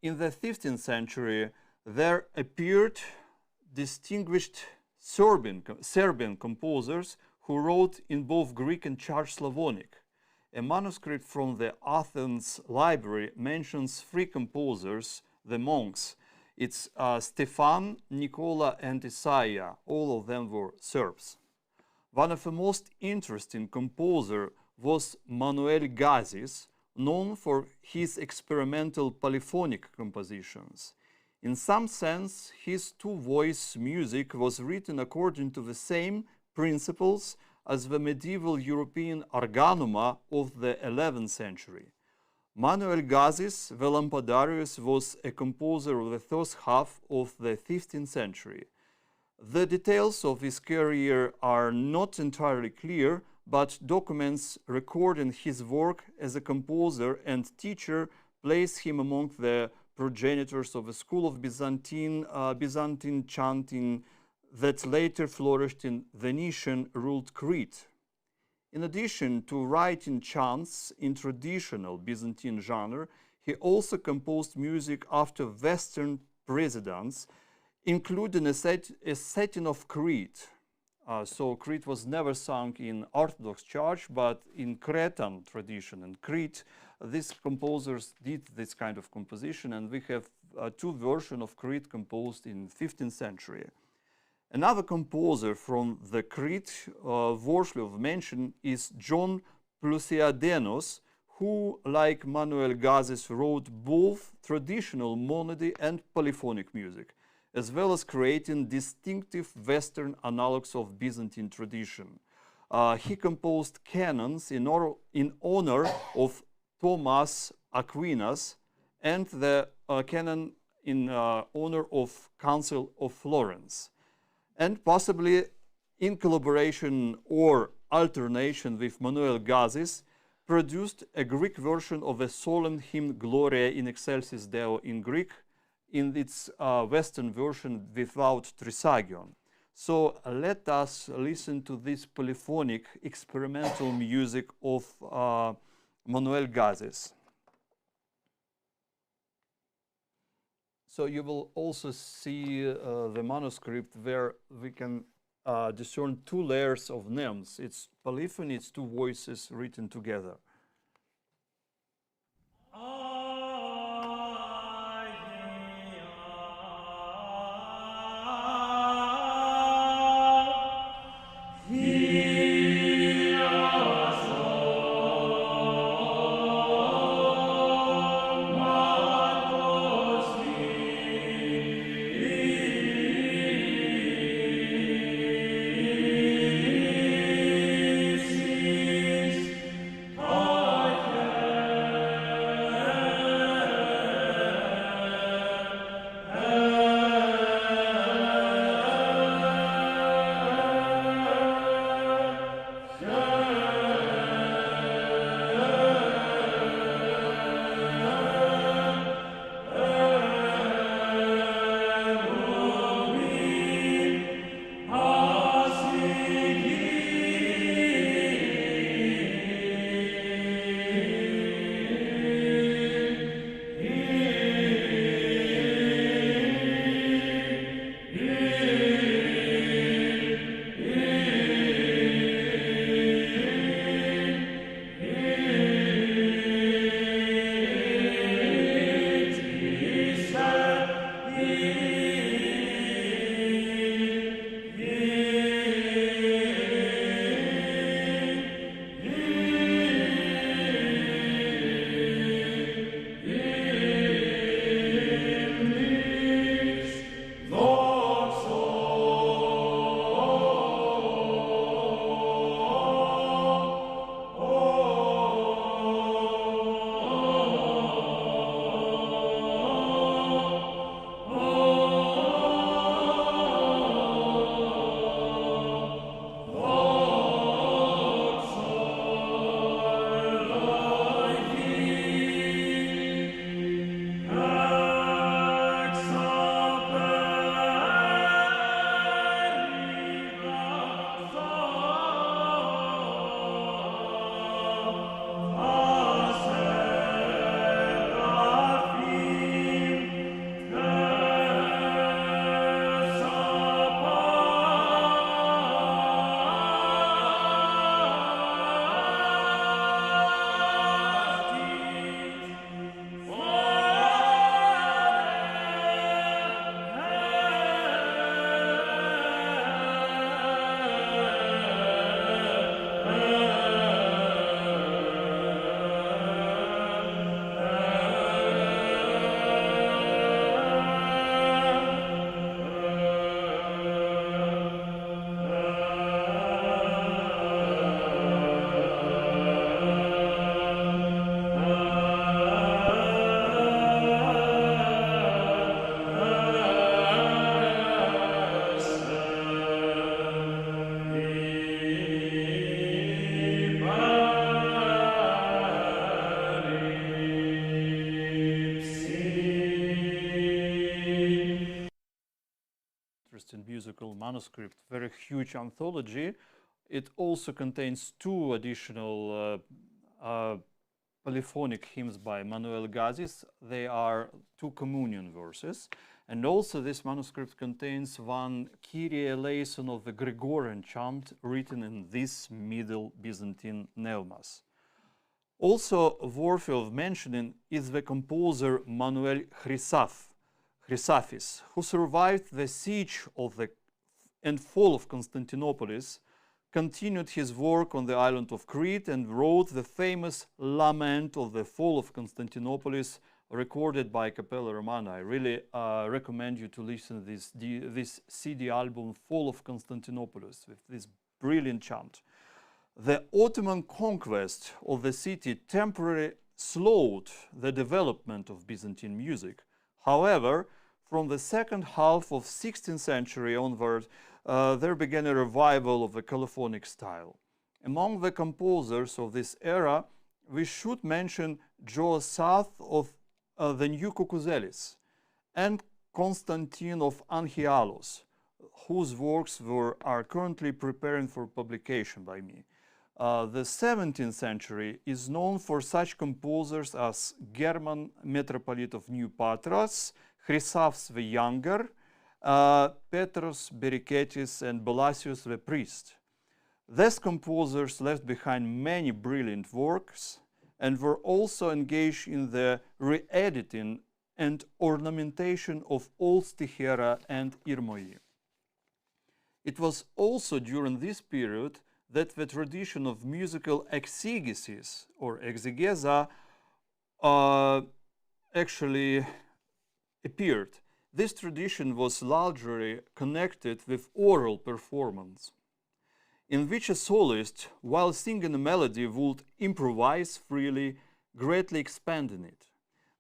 In the 15th century, there appeared distinguished Serbian composers who wrote in both Greek and Church Slavonic. A manuscript from the Athens library mentions three composers, the monks. It's Stefan, Nicola, and Isaiah. All of them were Serbs. One of the most interesting composers was Manuel Gazis, known for his experimental polyphonic compositions. In some sense, his two-voice music was written according to the same principles as the medieval European organuma of the 11th century. Manuel Gazis, the Lampadarius, was a composer of the first half of the 15th century. The details of his career are not entirely clear, but documents recording his work as a composer and teacher place him among the progenitors of a school of Byzantine chanting that later flourished in Venetian-ruled Crete. In addition to writing chants in traditional Byzantine genre, he also composed music after Western precedents, including a setting of Crete. So Crete was never sung in Orthodox Church, but in Cretan tradition and Crete, these composers did this kind of composition, and we have two versions of Crete composed in 15th century. Another composer from the Crete worthy of mention is John Plousiadenos, who, like Manuel Gazis, wrote both traditional monody and polyphonic music, as well as creating distinctive Western analogues of Byzantine tradition. He composed canons in honor of Thomas Aquinas and the canon in honor of Council of Florence. And possibly in collaboration or alternation with Manuel Gazis, produced a Greek version of the solemn hymn Gloria in excelsis Deo in Greek, in its Western version without trisagion. So let us listen to this polyphonic experimental music of Manuel Gazis. So you will also see the manuscript where we can discern two layers of names. It's polyphony, it's two voices written together. interesting musical manuscript, very huge anthology. It also contains two additional polyphonic hymns by Manuel Gazis. They are two communion verses. And also this manuscript contains one Kyrie eleison of the Gregorian chant written in this Middle Byzantine Neumas. Also worthy of mentioning is the composer Manuel Chrysafis, who survived the siege of and fall of Constantinopolis, continued his work on the island of Crete, and wrote the famous Lament of the Fall of Constantinopolis, recorded by Capella Romana. I really recommend you to listen to this CD album, Fall of Constantinopolis, with this brilliant chant. The Ottoman conquest of the city temporarily slowed the development of Byzantine music. However, from the second half of 16th century onward, there began a revival of the colophonic style. Among the composers of this era, we should mention Joasaph of the New Cucuzelis and Constantine of Anchialos, whose works are currently preparing for publication by me. The 17th century is known for such composers as German Metropolite of New Patras, Chrysafs the Younger, Petros Beriketis, and Balasius the Priest. These composers left behind many brilliant works and were also engaged in the re-editing and ornamentation of old stichera and irmoi. It was also during this period that the tradition of musical exegesis or exegesa actually appeared. This tradition was largely connected with oral performance, in which a soloist, while singing a melody, would improvise freely, greatly expanding it.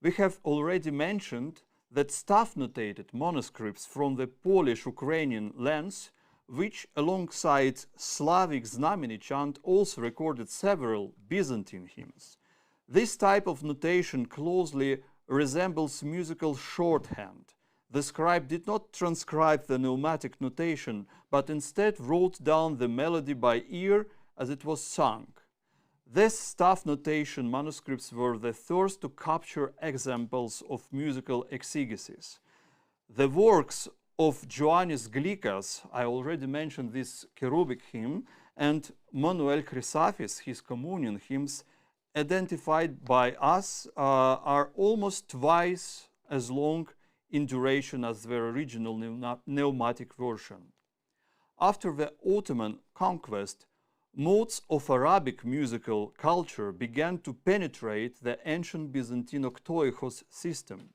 We have already mentioned that staff-notated manuscripts from the Polish-Ukrainian lands, which alongside Slavic Znameni chant also recorded several Byzantine hymns. This type of notation closely resembles musical shorthand. The scribe did not transcribe the pneumatic notation, but instead wrote down the melody by ear as it was sung. These staff notation manuscripts were the first to capture examples of musical exegesis. The works of Ioannis Glikas, I already mentioned this cherubic hymn, and Manuel Chrysafis, his communion hymns, identified by us, are almost twice as long in duration as their original pneumatic version. After the Ottoman conquest, modes of Arabic musical culture began to penetrate the ancient Byzantine octoechos system.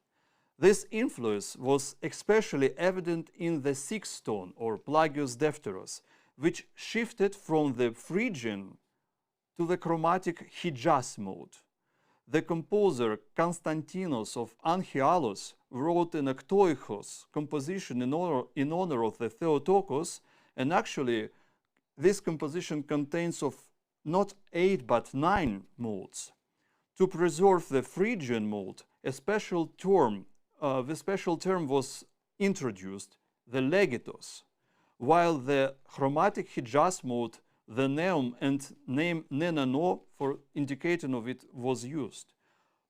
This influence was especially evident in the sixth tone, or Plagios Defteros, which shifted from the Phrygian to the chromatic Hijaz mode. The composer Konstantinos of Anchialos wrote an octoechos composition in honor of the Theotokos, and actually this composition contains of not 8 but 9 modes. To preserve the Phrygian mode, a special term was introduced, the legitos, while the chromatic Hijaz mode, the neum and name nenano for indicating of it was used.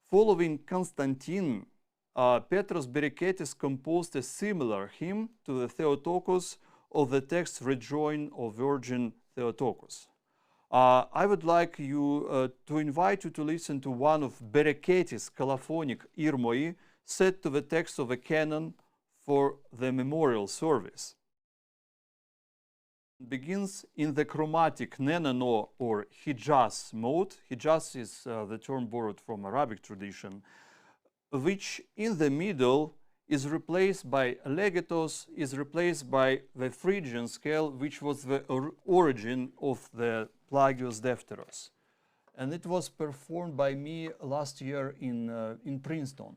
Following Constantine, Petros Beriketis composed a similar hymn to the Theotokos of the text Rejoin of Virgin Theotokos. I would like you to invite you to listen to one of Beriketis' colophonic irmoi set to the text of a canon for the memorial service. It begins in the chromatic nenano or Hijaz mode. Hijaz is the term borrowed from Arabic tradition, which in the middle is replaced by legatos, is replaced by the Phrygian scale, which was the origin of the Plagios Defteros. And it was performed by me last year in Princeton.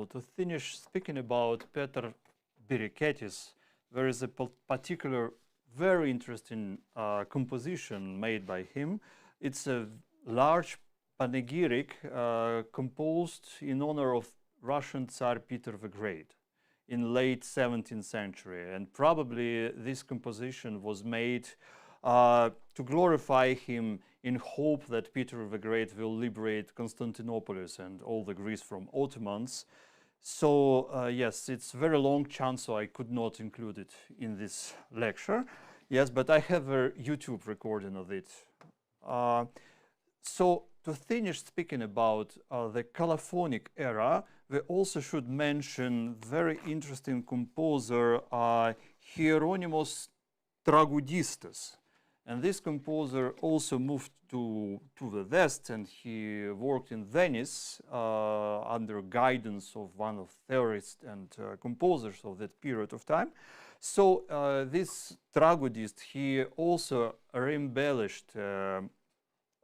So to finish speaking about Peter Biriketis, there is a particular very interesting composition made by him. It's a large panegyric composed in honor of Russian Tsar Peter the Great in late 17th century. And probably this composition was made to glorify him in hope that Peter the Great will liberate Constantinople and all the Greece from Ottomans. So yes, it's a very long chant, so I could not include it in this lecture. Yes, but I have a YouTube recording of it. So to finish speaking about the colophonic era, we also should mention very interesting composer Hieronymus Tragoudistes. And this composer also moved to the West, and he worked in Venice under guidance of one of theorists and composers of that period of time. So this Tragoudist, he also re-embellished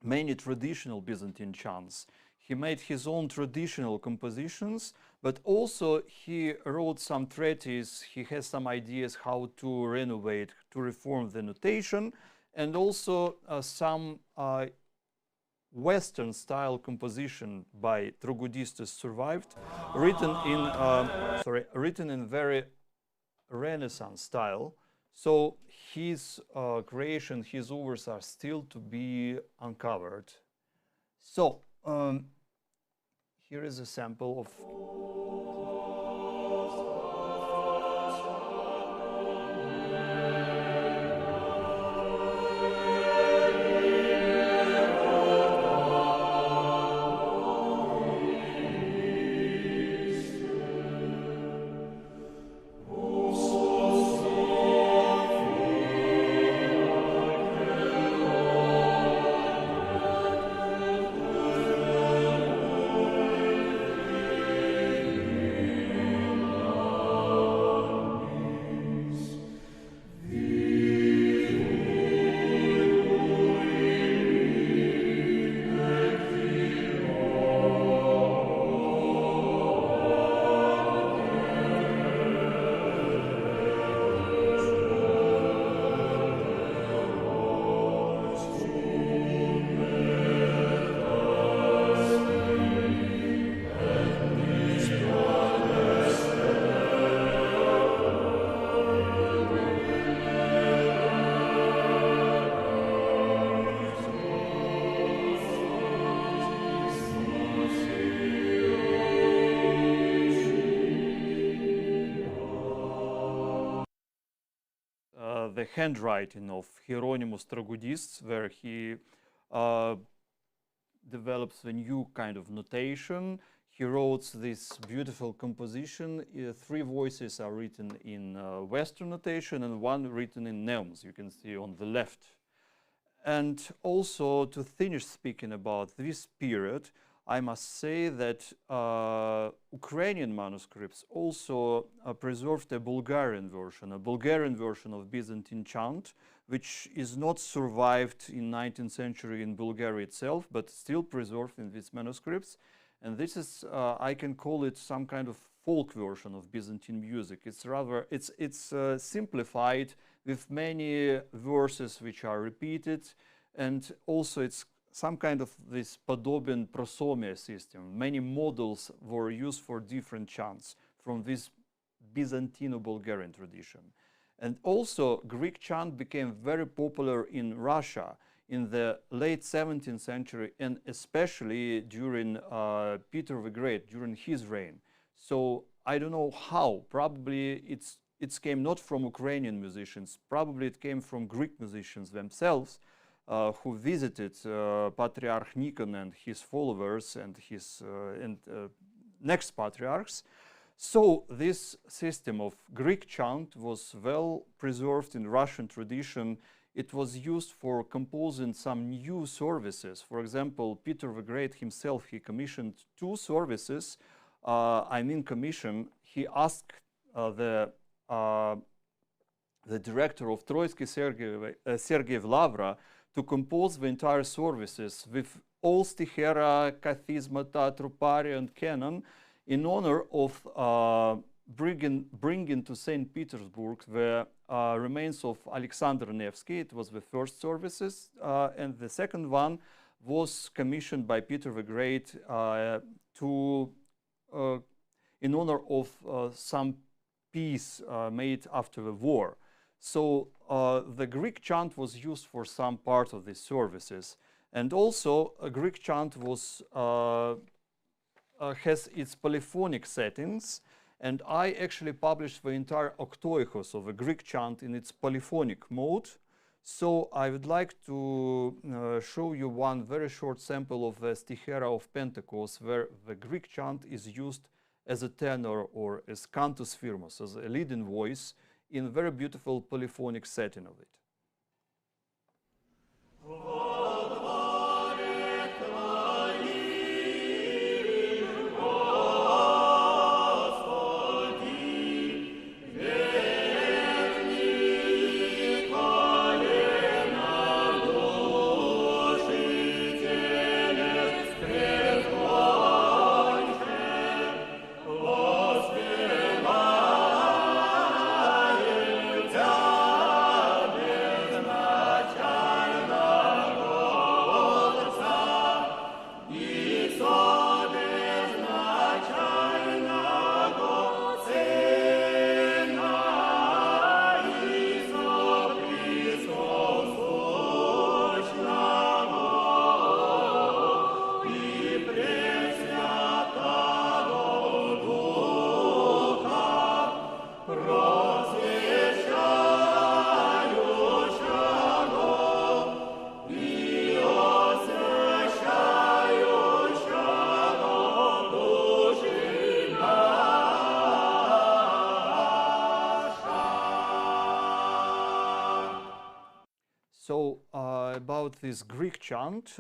many traditional Byzantine chants. He made his own traditional compositions, but also he wrote some treatises. He has some ideas how to renovate, to reform the notation, and also some Western style composition by Tragoudistes survived, written in very Renaissance style. So his creation, his works are still to be uncovered. So here is a sample of the handwriting of Hieronymus Tragoudistes, where he develops a new kind of notation. He wrote this beautiful composition. 3 voices are written in Western notation and 1 written in Neumes, you can see on the left. And also, to finish speaking about this period, I must say that Ukrainian manuscripts also preserved a Bulgarian version of Byzantine chant, which is not survived in 19th century in Bulgaria itself, but still preserved in these manuscripts. And this is, I can call it some kind of folk version of Byzantine music. It's rather, it's simplified with many verses which are repeated, and also it's some kind of this Podobin prosomia system. Many models were used for different chants from this Byzantino-Bulgarian tradition. And also Greek chant became very popular in Russia in the late 17th century, and especially during Peter the Great, during his reign. So I don't know how, probably it came not from Ukrainian musicians, probably it came from Greek musicians themselves, who visited Patriarch Nikon and his followers and his next patriarchs. So this system of Greek chant was well preserved in Russian tradition. It was used for composing some new services. For example, Peter the Great himself, he commissioned 2 services. Commission, he asked the director of Troitsky, Sergei Vlavra, to compose the entire services with all stihera, kathismata, trupari, and canon. in honor of bringing to St. Petersburg the remains of Alexander Nevsky. It was the first services, and the second one was commissioned by Peter the Great in honor of some peace made after the war. So the Greek chant was used for some part of these services, and also a Greek chant was has its polyphonic settings, and I actually published the entire octoechos of a Greek chant in its polyphonic mode. So I would like to show you one very short sample of the Stichera of Pentecost, where the Greek chant is used as a tenor or as cantus firmus, as a leading voice, in a very beautiful polyphonic setting of it. So about this Greek chant,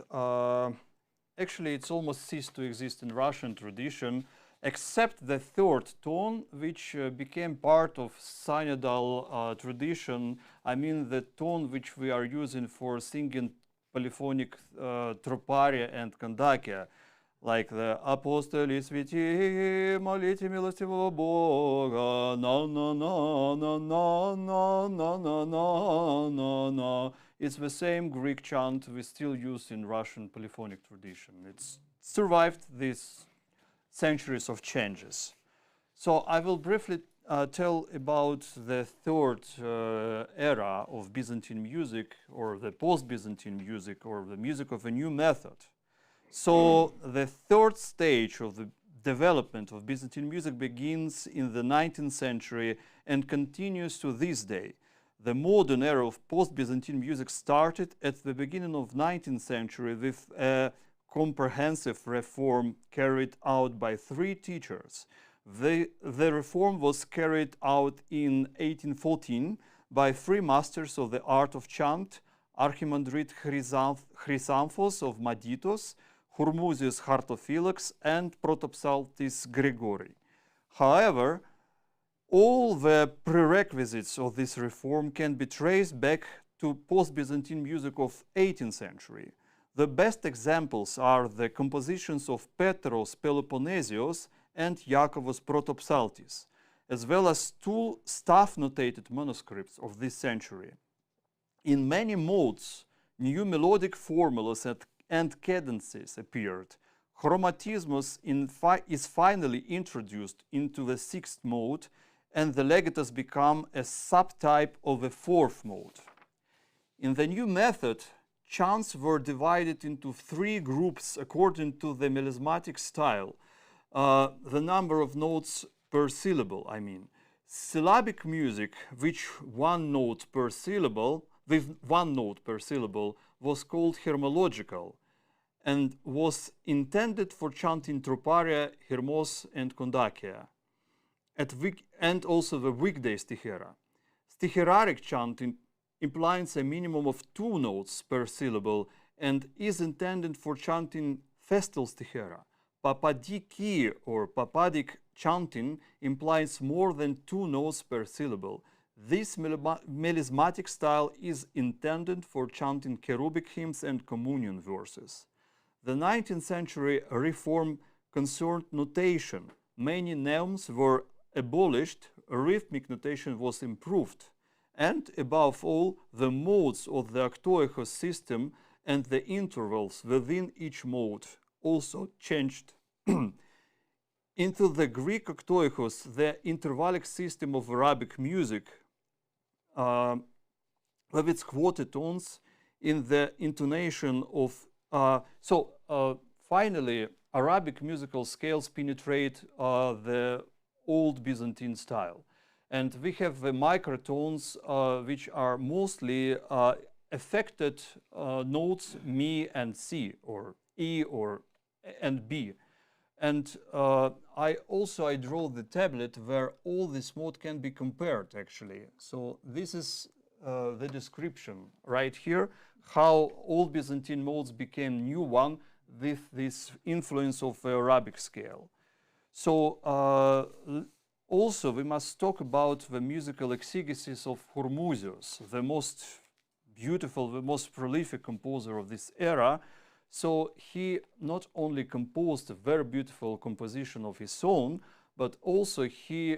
actually it's almost ceased to exist in Russian tradition, except the third tone, which became part of synodal tradition. I mean the tone which we are using for singing polyphonic troparia and kondakia, like the Apostoli святи, молите милостивого Бога, na na na na na na na na na na na. It's the same Greek chant we still use in Russian polyphonic tradition. It's survived these centuries of changes. So I will briefly tell about the third era of Byzantine music, or the post-Byzantine music, or the music of a new method. So the third stage of the development of Byzantine music begins in the 19th century and continues to this day. The modern era of post-Byzantine music started at the beginning of 19th century with a comprehensive reform carried out by 3 teachers. The reform was carried out in 1814 by 3 masters of the art of chant: Archimandrit Chrysanthos of Maditos, Hormuzius Hartophylax, and Protopsaltis Gregory. However, all the prerequisites of this reform can be traced back to post-Byzantine music of 18th century. The best examples are the compositions of Petros Peloponnesios and Iakovos Protopsaltis, as well as 2 staff-notated manuscripts of this century. In many modes, new melodic formulas and cadences appeared. Chromatismus is finally introduced into the 6th mode, and the legatus become a subtype of the 4th mode. In the new method, chants were divided into 3 groups according to the melismatic style, the number of notes per syllable, I mean. Syllabic music, with one note per syllable, was called hermological and was intended for chanting troparia, hermos, and kondakia, and also the weekday stichera. Sticheraric chanting implies a minimum of 2 notes per syllable and is intended for chanting festal stichera. Papadiki or papadic chanting implies more than 2 notes per syllable. This melismatic style is intended for chanting cherubic hymns and communion verses. The 19th century reform concerned notation, many neumes were abolished, rhythmic notation was improved, and above all, the modes of the octoechos system and the intervals within each mode also changed. Into the Greek octoechos, the intervallic system of Arabic music, with its quote-tones in the intonation of. Finally, Arabic musical scales penetrate the old Byzantine style. And we have the microtones, which are mostly affected notes Mi and C, or E and B. And I draw the tablet where all this mode can be compared, actually. So this is the description right here, how old Byzantine modes became new one with this influence of the Arabic scale. So also we must talk about the musical exegesis of Hormuzius, the most beautiful, the most prolific composer of this era. So he not only composed a very beautiful composition of his own, but also he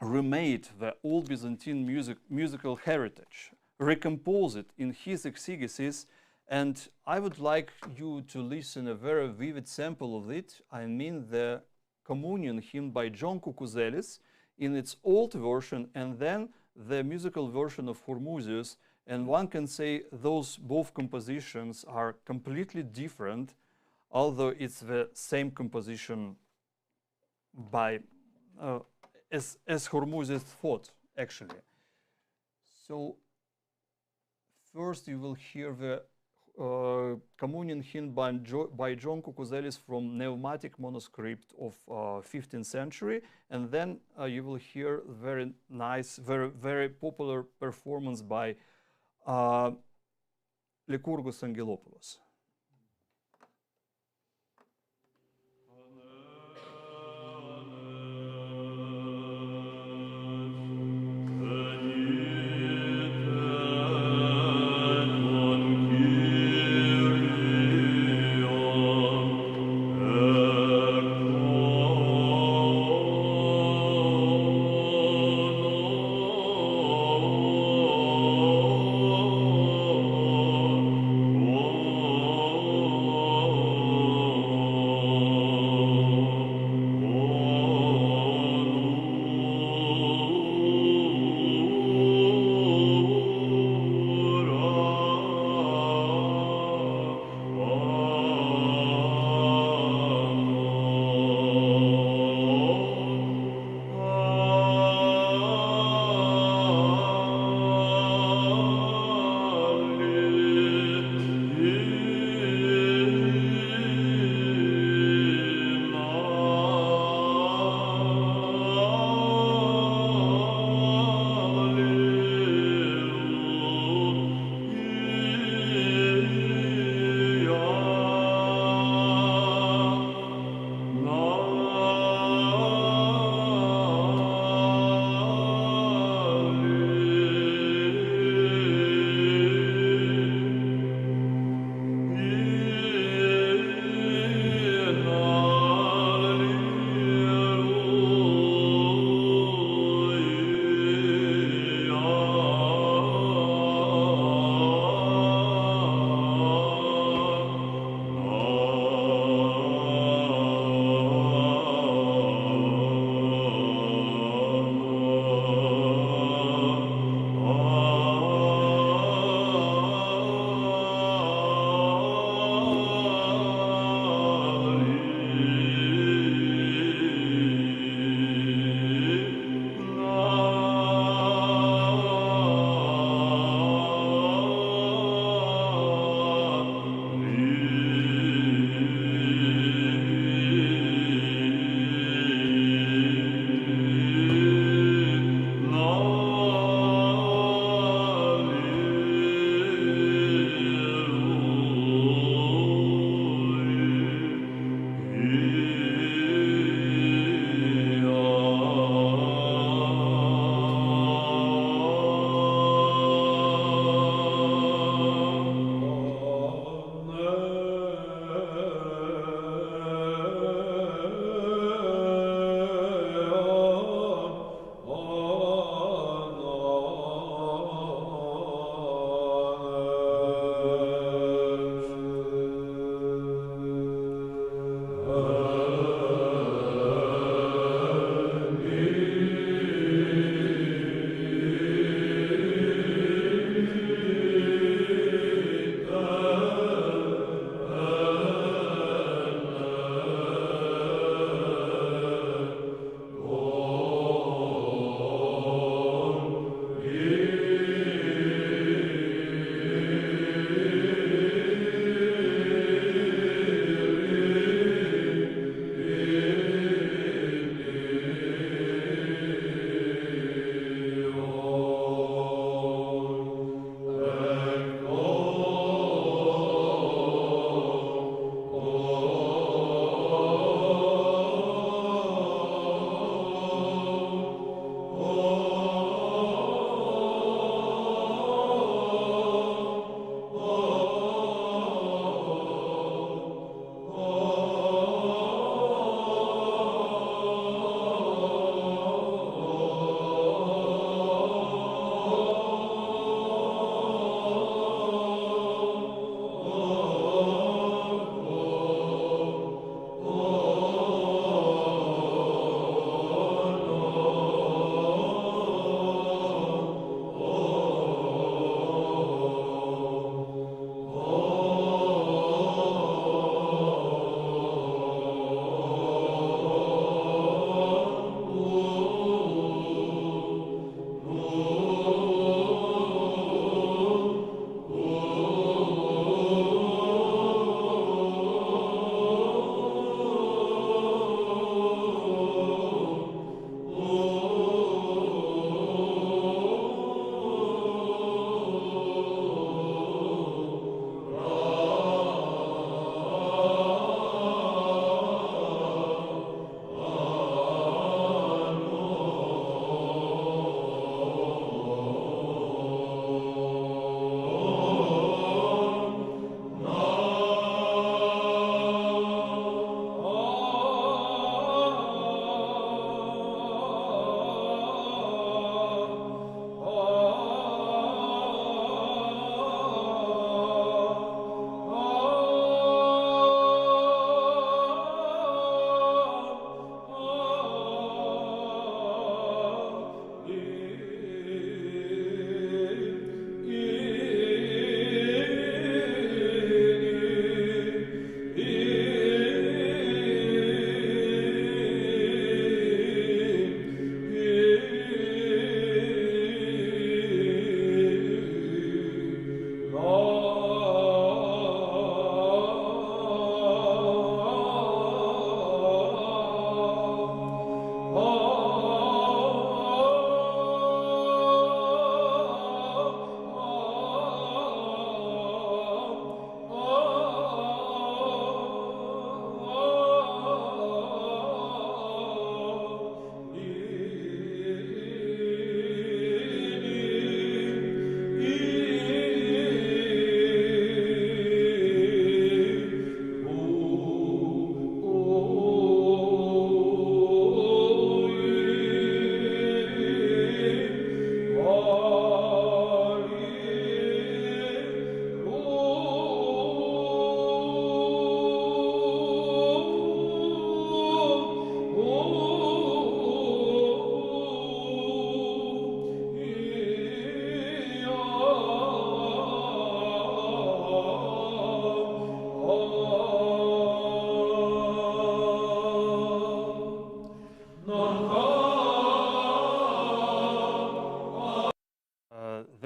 remade the old Byzantine musical heritage, recomposed it in his exegesis, and I would like you to listen a very vivid sample of it. I mean the Communion hymn by John Kukuzelis in its old version, and then the musical version of Hormuzius. And one can say those both compositions are completely different, although it's the same composition by as Hormuzius thought, actually. So first you will hear the Communion hymn by John Kukuzelis from pneumatic manuscript of 15th century, and then you will hear very nice, very popular performance by Lycurgus Angelopoulos. Oh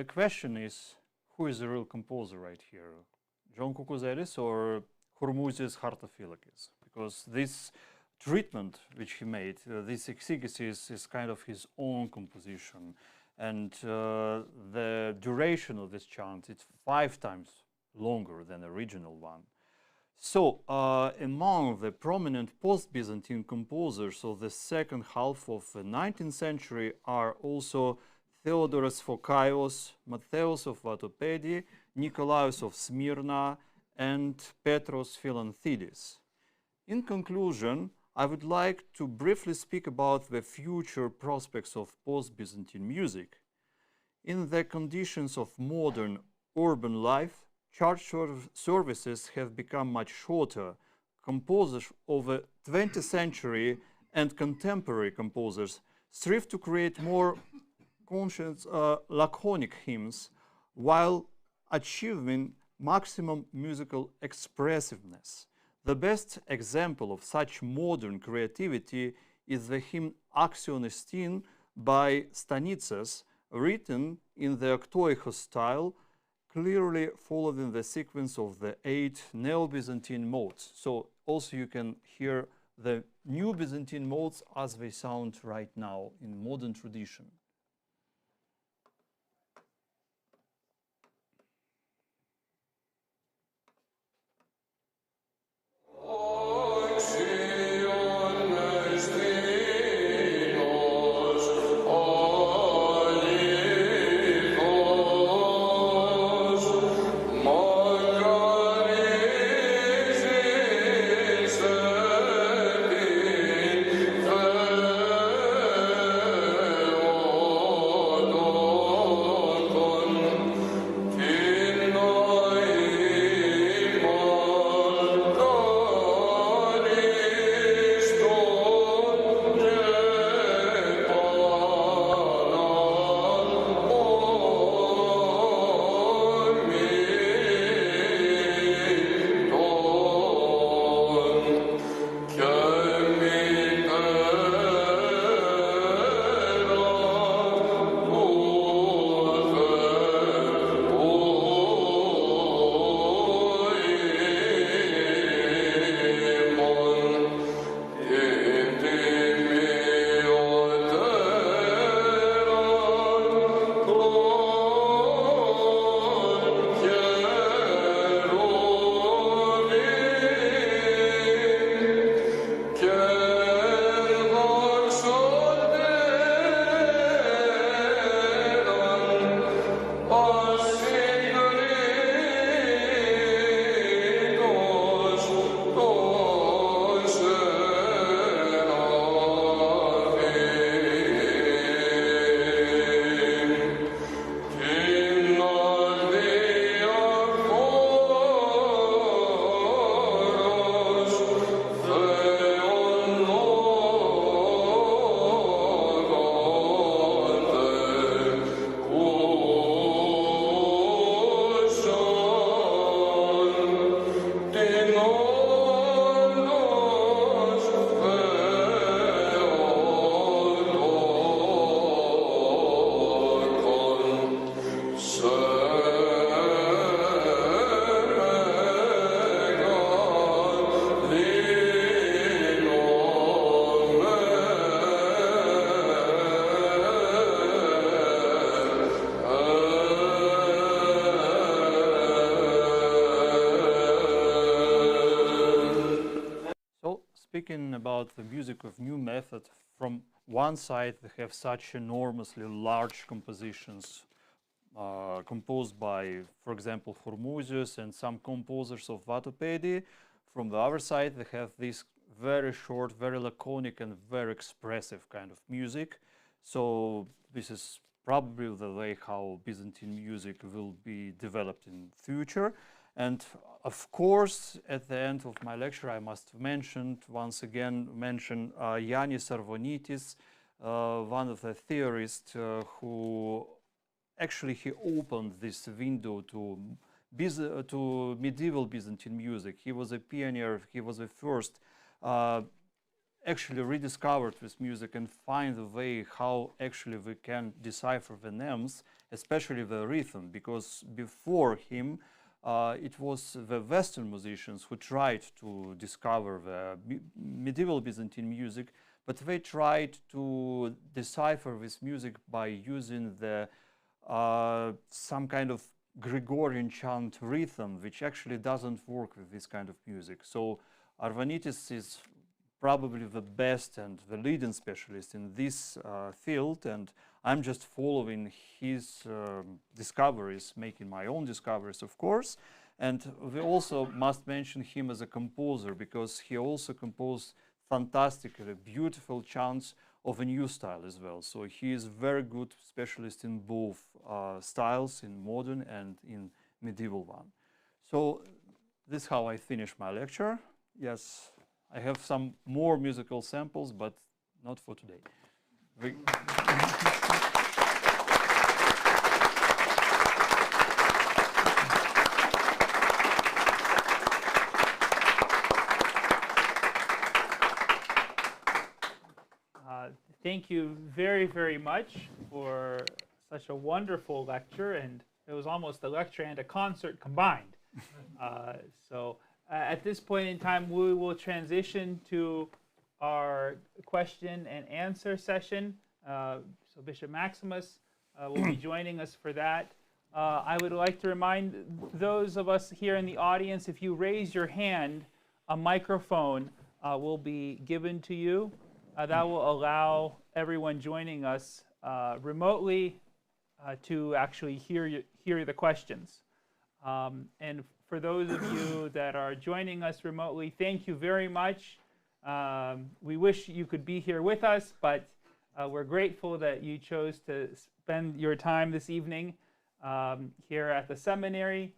the question is, who is the real composer right here? John Koukouzelis or Hormuzis Hartophilakis? Because this treatment which he made, this exegesis, is kind of his own composition. And the duration of this chant is 5 times longer than the original one. So among the prominent post-Byzantine composers of the second half of the 19th century are also Theodoros Phokaios, Mattheos of Vatopedi, Nikolaos of Smyrna, and Petros Philanthidis. In conclusion, I would like to briefly speak about the future prospects of post-Byzantine music. In the conditions of modern urban life, church services have become much shorter. Composers of the 20th century and contemporary composers strive to create more conscious, laconic hymns while achieving maximum musical expressiveness. The best example of such modern creativity is the hymn Axion Estin by Stanitsas, written in the octoechos style, clearly following the sequence of the 8 Neo-Byzantine modes. So also you can hear the new Byzantine modes as they sound right now in modern tradition. Speaking about the music of new method, from one side they have such enormously large compositions composed by, for example, Hormuzius and some composers of Vatopedi. From the other side they have this very short, very laconic and very expressive kind of music. So this is probably the way how Byzantine music will be developed in future. And of course, at the end of my lecture, I must once again mention Yannis Arvonitis, one of the theorists who actually he opened this window to medieval Byzantine music. He was a pioneer. He was the first actually rediscovered this music and find a way how actually we can decipher the names, especially the rhythm, because before him it was the Western musicians who tried to discover the medieval Byzantine music, but they tried to decipher this music by using the some kind of Gregorian chant rhythm, which actually doesn't work with this kind of music. So Arvanitis is probably the best and the leading specialist in this field, and I'm just following his discoveries, making my own discoveries, of course. And we also must mention him as a composer, because he also composed fantastically beautiful chants of a new style as well. So he is very good specialist in both styles, in modern and in medieval one. So this is how I finish my lecture. Yes, I have some more musical samples, but not for today. Thank you very, very much for such a wonderful lecture, and it was almost a lecture and a concert combined. At this point in time, we will transition to our question and answer session. So Bishop Maximus will be joining us for that. I would like to remind those of us here in the audience, if you raise your hand, a microphone will be given to you. That will allow everyone joining us remotely to actually hear the questions. And for those of you that are joining us remotely, thank you very much. We wish you could be here with us, but we're grateful that you chose to spend your time this evening here at the seminary.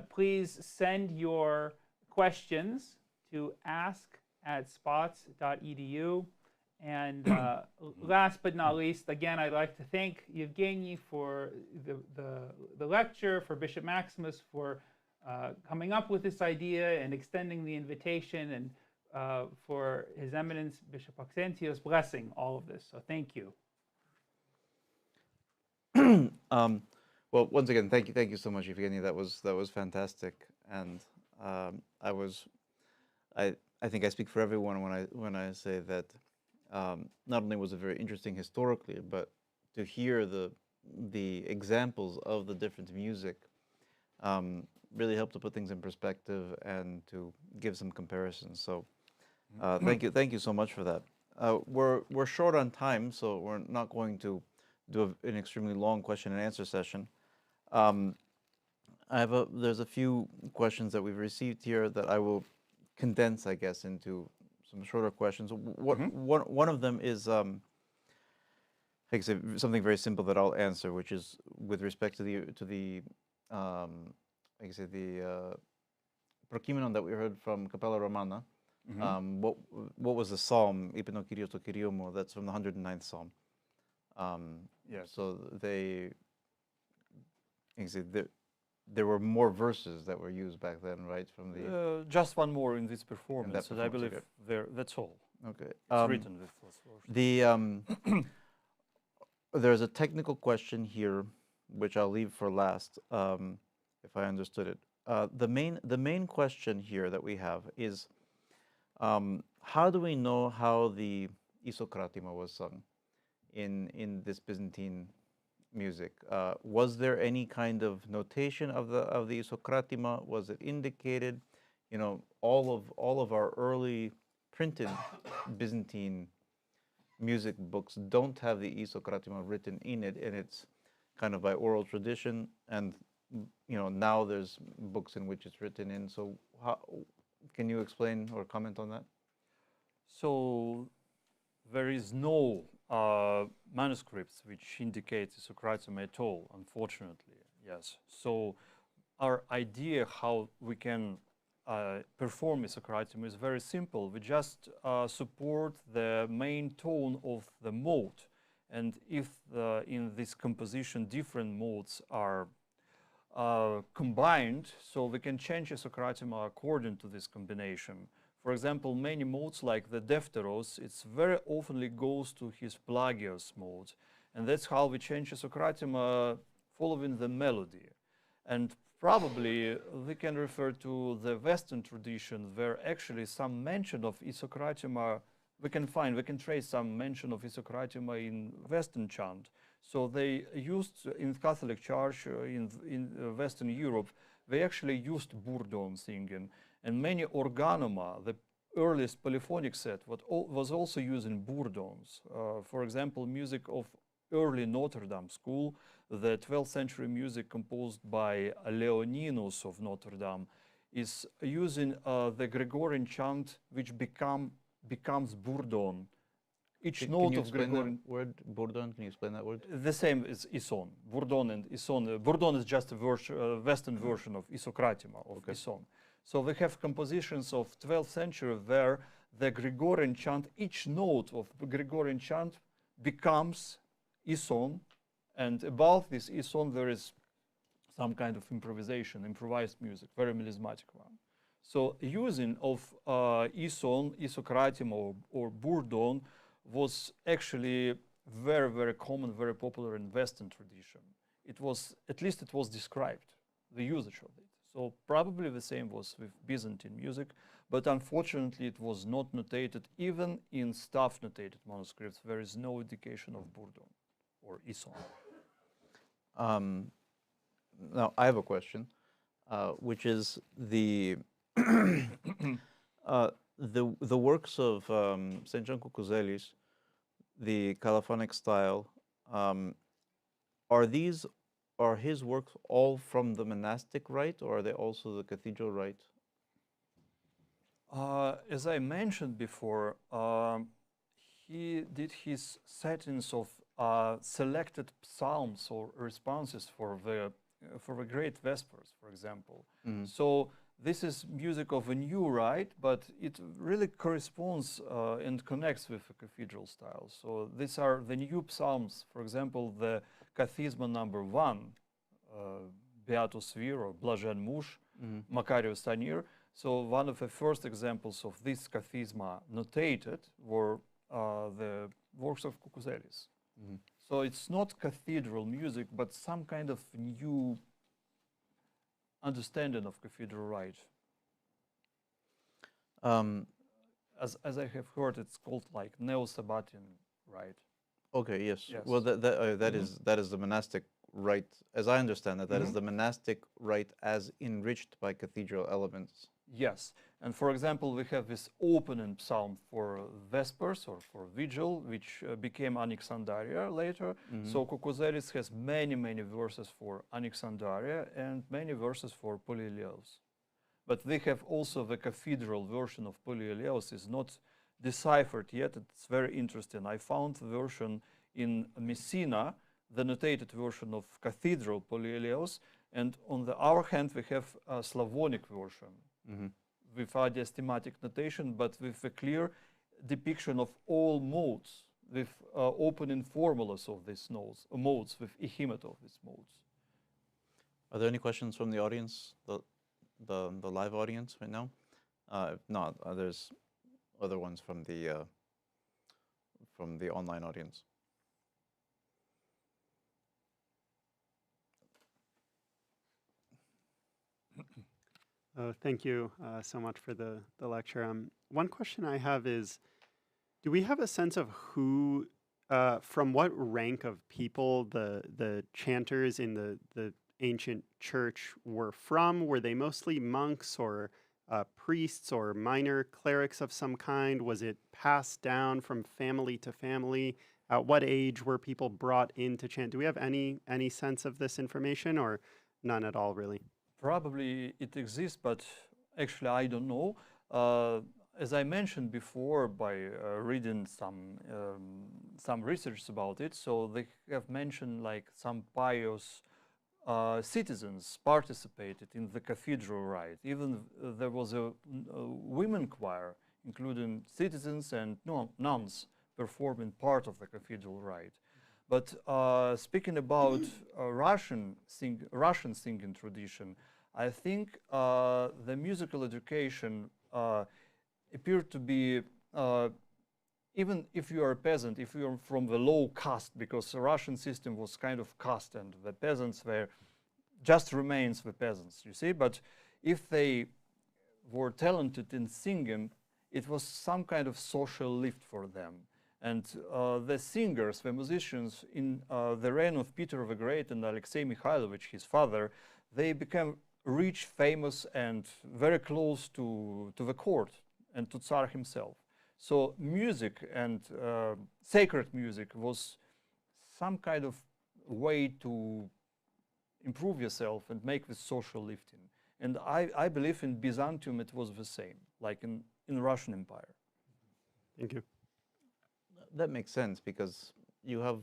Please send your questions to ask@spots.edu. And last but not least, again, I'd like to thank Evgeny for the lecture, for Bishop Maximus for coming up with this idea and extending the invitation, and for His Eminence Bishop Oxentios blessing all of this. So thank you. Well, once again, thank you so much, Evgeny. That was fantastic, and I think I speak for everyone when I say that. Not only was it very interesting historically, but to hear the examples of the different music really helped to put things in perspective and to give some comparisons. So thank you so much for that. We're short on time, so we're not going to do an extremely long question and answer session. There's a few questions that we've received here that I will condense, I guess, into some shorter questions. One of them is, like I say, something very simple that I'll answer, which is with respect to the like I say, the Prokimenon that we heard from Capella Romana. What was the psalm? Ipno Kyrios to Kyriomon. That's from the 109th psalm. Yes. So they, like I say, there were more verses that were used back then, right? From the just one more in this performance, and I believe that's all. Okay. It's written with those verses. There's a technical question here, which I'll leave for last, if I understood it. The main question here that we have is, how do we know how the Isokratima was sung in this Byzantine music? Was there any kind of notation of the Isokratima? Was it indicated? You know, all of our early printed Byzantine music books don't have the Isokratima written in it, and it's kind of by oral tradition. And you know, now there's books in which it's written in. So can you explain or comment on that? So there is no manuscripts which indicate Isokratima at all, unfortunately. Yes. So our idea how we can perform Isokratima is very simple. We just support the main tone of the mode, and if in this composition different modes are combined, so we can change Isokratima according to this combination. For example, many modes like the Defteros, it's very oftenly goes to his Plagios mode. And that's how we change Isocratima following the melody. And probably we can refer to the Western tradition where actually some mention of Isocratima, we can trace some mention of Isocratima in Western chant. So they used in Catholic Church in Western Europe, they actually used bourdon singing. And many organoma, the earliest polyphonic set, was also using bourdons. For example, music of early Notre Dame school, the 12th century music composed by Leoninus of Notre Dame, is using the Gregorian chant, which becomes bourdon. Each note of Gregorian word bourdon. Can you explain that word? The same is Ison. Bourdon and Ison. Bourdon is just a Western version of Isocratima, of Ison. So we have compositions of 12th century where the Gregorian chant, each note of the Gregorian chant becomes Ison, and above this Ison there is some kind of improvisation, improvised music, very melismatic one. So using of Ison, Isocratima or bourdon was actually very, very common, very popular in Western tradition. It was, at least it was described, the usage of it. So probably the same was with Byzantine music, but unfortunately it was not notated. Even in staff notated manuscripts, there is no indication of bourdon or Ison. Now I have a question, which is the the works of St. John Cucuzelis, the colophonic style, are his works all from the monastic rite, or are they also the cathedral rite? As I mentioned before, he did his settings of selected psalms or responses for the great Vespers, for example. Mm-hmm. So this is music of a new rite, but it really corresponds and connects with the cathedral style. So these are the new psalms, for example, the Kathisma number 1, Beatus Vir or Blažen Muž, Macarius Tanir. So one of the first examples of this Kathisma notated were the works of Cucuzelis. Mm-hmm. So it's not cathedral music, but some kind of new understanding of cathedral rite. As I have heard, it's called like Neo-Sabbatean rite. Okay, yes. Yes. Well, that is the monastic rite, as I understand it. That is the monastic rite as enriched by cathedral elements. Yes, and for example, we have this opening psalm for Vespers or for Vigil, which became Anaxandaria later. So Cucuzelis has many, many verses for Anaxandaria and many verses for Polyeleos. But they have also the cathedral version of Polyeleos is not deciphered yet. It's very interesting. I found the version in Messina, the notated version of cathedral Polyeleos, and on the other hand, we have a Slavonic version. With a diastematic notation, but with a clear depiction of all modes, with opening formulas of these modes, with ehimata of these modes. Are there any questions from the audience, the live audience right now? If not, there's other ones from the online audience. Thank you so much for the lecture. One question I have is, do we have a sense of who, from what rank of people the chanters in the ancient church were from? Were they mostly monks or priests or minor clerics of some kind? Was it passed down from family to family? At what age were people brought in to chant? Do we have any sense of this information, or none at all, really? Probably it exists, but actually I don't know. As I mentioned before, by reading some research about it, so they have mentioned like some pious citizens participated in the cathedral rite. Even there was a women choir, including citizens and nuns, performing part of the cathedral rite. But speaking about Russian singing tradition, I think the musical education appear to be, even if you are a peasant, if you are from the low caste, because the Russian system was kind of caste and the peasants were just remains the peasants, you see. But if they were talented in singing, it was some kind of social lift for them. And the singers, the musicians in the reign of Peter the Great and Alexei Mikhailovich, his father, they became rich, famous, and very close to the court and to Tsar himself. So music and sacred music was some kind of way to improve yourself and make this social lifting. And I believe in Byzantium it was the same, like in the Russian Empire. Thank you. That makes sense because you have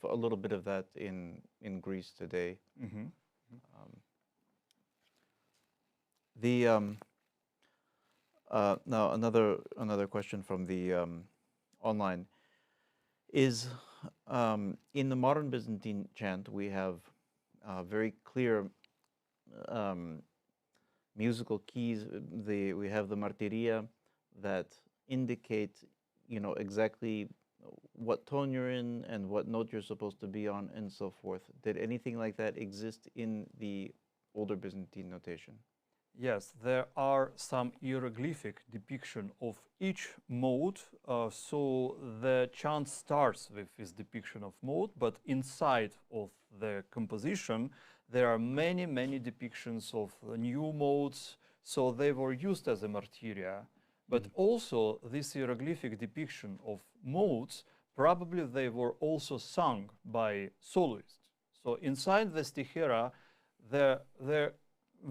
a little bit of that in Greece today. Mm-hmm. Now another question from the online is in the modern Byzantine chant we have very clear musical keys. We have the martyria that indicate, you know, exactly what tone you're in and what note you're supposed to be on and so forth. Did anything like that exist in the older Byzantine notation? Yes, there are some hieroglyphic depiction of each mode. So the chant starts with this depiction of mode, but inside of the composition, there are many, many depictions of new modes. So they were used as a martyria. But also this hieroglyphic depiction of modes, probably they were also sung by soloists. So inside the stichera,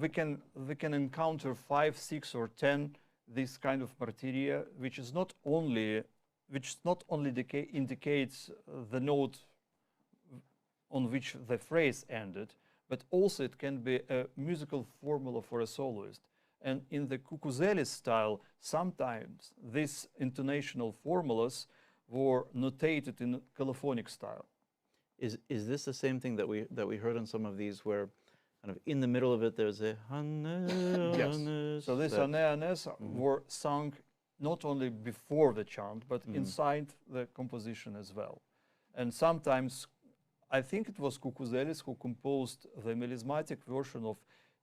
we can encounter 5, 6, or 10 this kind of martyria, which not only indicates the note on which the phrase ended, but also it can be a musical formula for a soloist. And in the Cucuzelli style, sometimes these intonational formulas were notated in colophonic style. Is this the same thing that we heard on some of these, where kind of in the middle of it there's a Yes. So these aneanes were sung not only before the chant, but inside the composition as well. And sometimes, I think it was Cucuzelis who composed the melismatic version of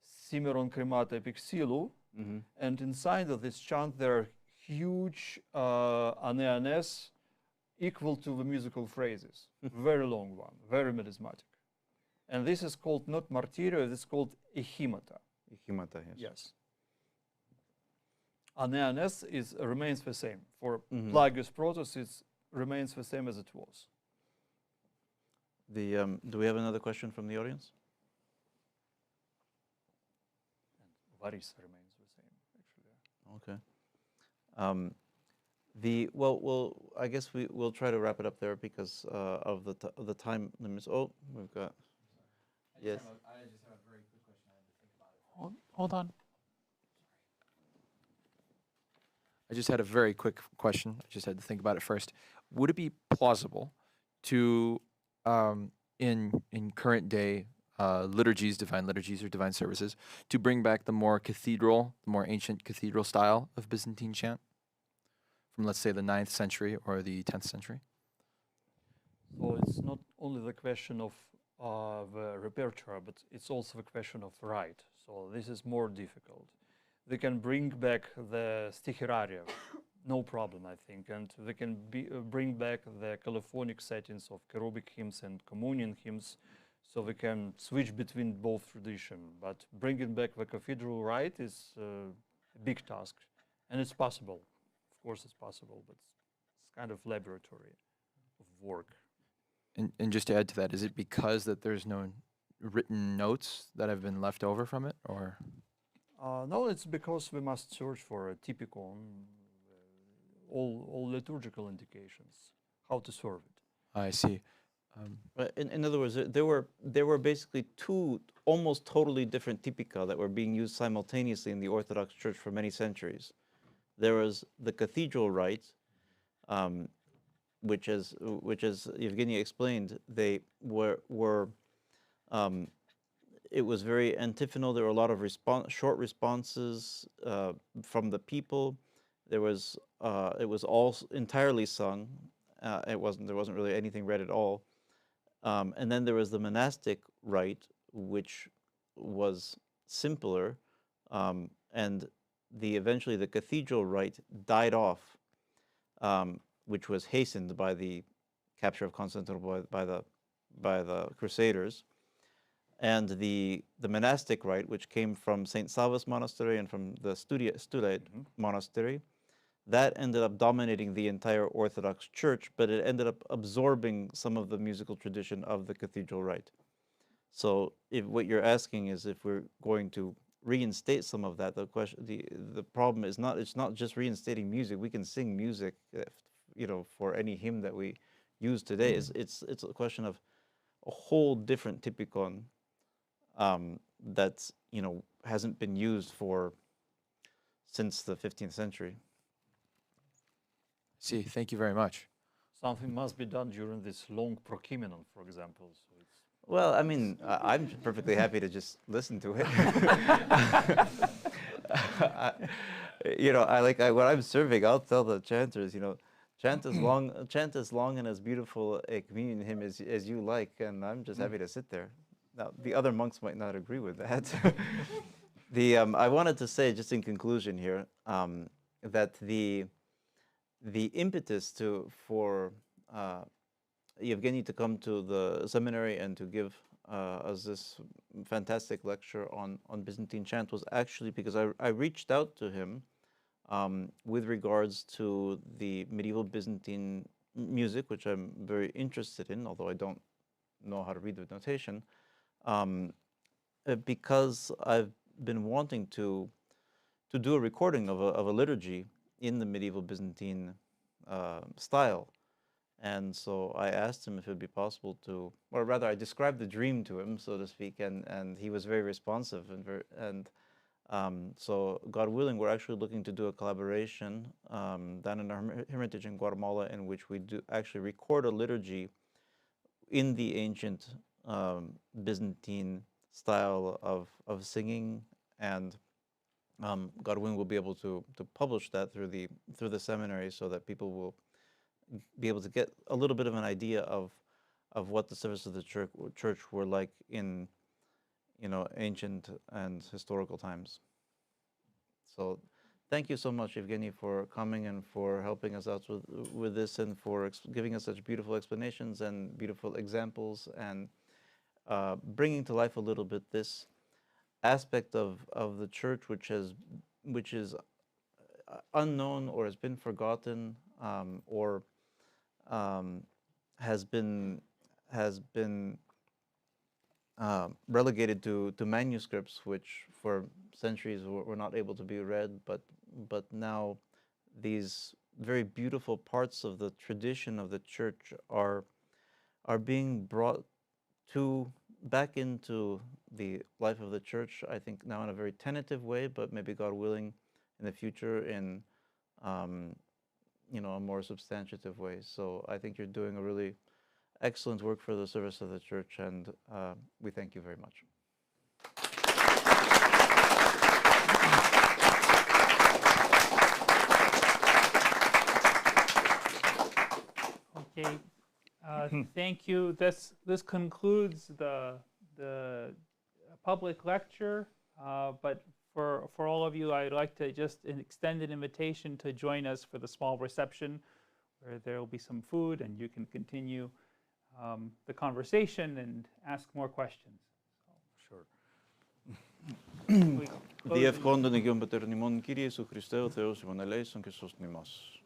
Simeron cremata epixilu, and inside of this chant there are huge aneanes equal to the musical phrases. Very long one, very melismatic. And this is called not martyria, it's called echimata. Echimata, yes. Yes. Aneanes remains the same. For Plagius Protos, it remains the same as it was. Do we have another question from the audience? And Varis remains the same, actually. Okay. Well, I guess we'll try to wrap it up there because of the time limits. Oh, we've got. Yes. I just have a very quick question. I had to think about it. Hold on. I just had a very quick question. I just had to think about it first. Would it be plausible to, in current day liturgies, divine liturgies or divine services, to bring back the more ancient cathedral style of Byzantine chant from, let's say, the 9th century or the 10th century? So it's not only the question of the repertoire, but it's also the question of right. So this is more difficult. They can bring back the sticheraria, no problem, I think, and they can bring back the colophonic settings of cherubic hymns and communion hymns, so we can switch between both traditions. But bringing back the cathedral rite is a big task, and it's possible. Of course, it's possible, but it's kind of laboratory of work. And just to add to that, is it because that there's no written notes that have been left over from it, or? No, it's because we must search for a typical, all liturgical indications, how to serve it. I see. In other words, there were basically two almost totally different typica that were being used simultaneously in the Orthodox Church for many centuries. There was the cathedral rite, which as Evgeny explained, they were it was very antiphonal. There were a lot of short responses from the people, There was it was all entirely sung. There wasn't really anything read at all. And then there was the monastic rite, which was simpler, and eventually the cathedral rite died off, which was hastened by the capture of Constantinople by the Crusaders. And the monastic rite, which came from St. Salva's Monastery and from the Studite Monastery, that ended up dominating the entire Orthodox Church, but it ended up absorbing some of the musical tradition of the cathedral rite. So if what you're asking is if we're going to reinstate some of that, the problem is it's not just reinstating music. We can sing music, for any hymn that we use today. It's a question of a whole different typicon that hasn't been used since the 15th century. See, thank you very much. Something must be done during this long prokimenon, for example. So it's Well, I mean, I'm perfectly happy to just listen to it. When I'm serving, I'll tell the chanters, chant as long and as beautiful a communion hymn as you like, and I'm just happy to sit there. Now, the other monks might not agree with that. I wanted to say, just in conclusion here, that the impetus for Evgeny to come to the seminary and to give us this fantastic lecture on Byzantine chant was actually because I reached out to him with regards to the medieval Byzantine music, which I'm very interested in, although I don't know how to read the notation, because I've been wanting to do a recording of a liturgy in the medieval Byzantine style. And so I asked him if it would be possible to, or rather I described the dream to him, so to speak, and he was very responsive. So God willing, we're actually looking to do a collaboration down in our hermitage in Guatemala, in which we do actually record a liturgy in the ancient Byzantine style of singing, and God willing, we'll be able to publish that through the seminary, so that people will be able to get a little bit of an idea of what the service of the church were like in ancient and historical times. So thank you so much, Evgeny, for coming and for helping us out with this, and for giving us such beautiful explanations and beautiful examples, and bringing to life a little bit this aspect of the church which is unknown, or has been forgotten, or has been relegated to manuscripts, which for centuries were not able to be read, but now these very beautiful parts of the tradition of the church are being brought back into the life of the church, I think now in a very tentative way, but maybe God willing in the future in a more substantive way. So I think you're doing a really excellent work for the service of the church, and we thank you very much. Okay, thank you. This concludes the public lecture, but for all of you, I'd like to just extend an invitation to join us for the small reception, where there will be some food and you can continue the conversation and ask more questions. sure. Διευκόντων Αγίων Πατέρων ημών, Κύριε Ιησού Χριστέ, ο Θεός ημών ελέησον και σώσον ημάς.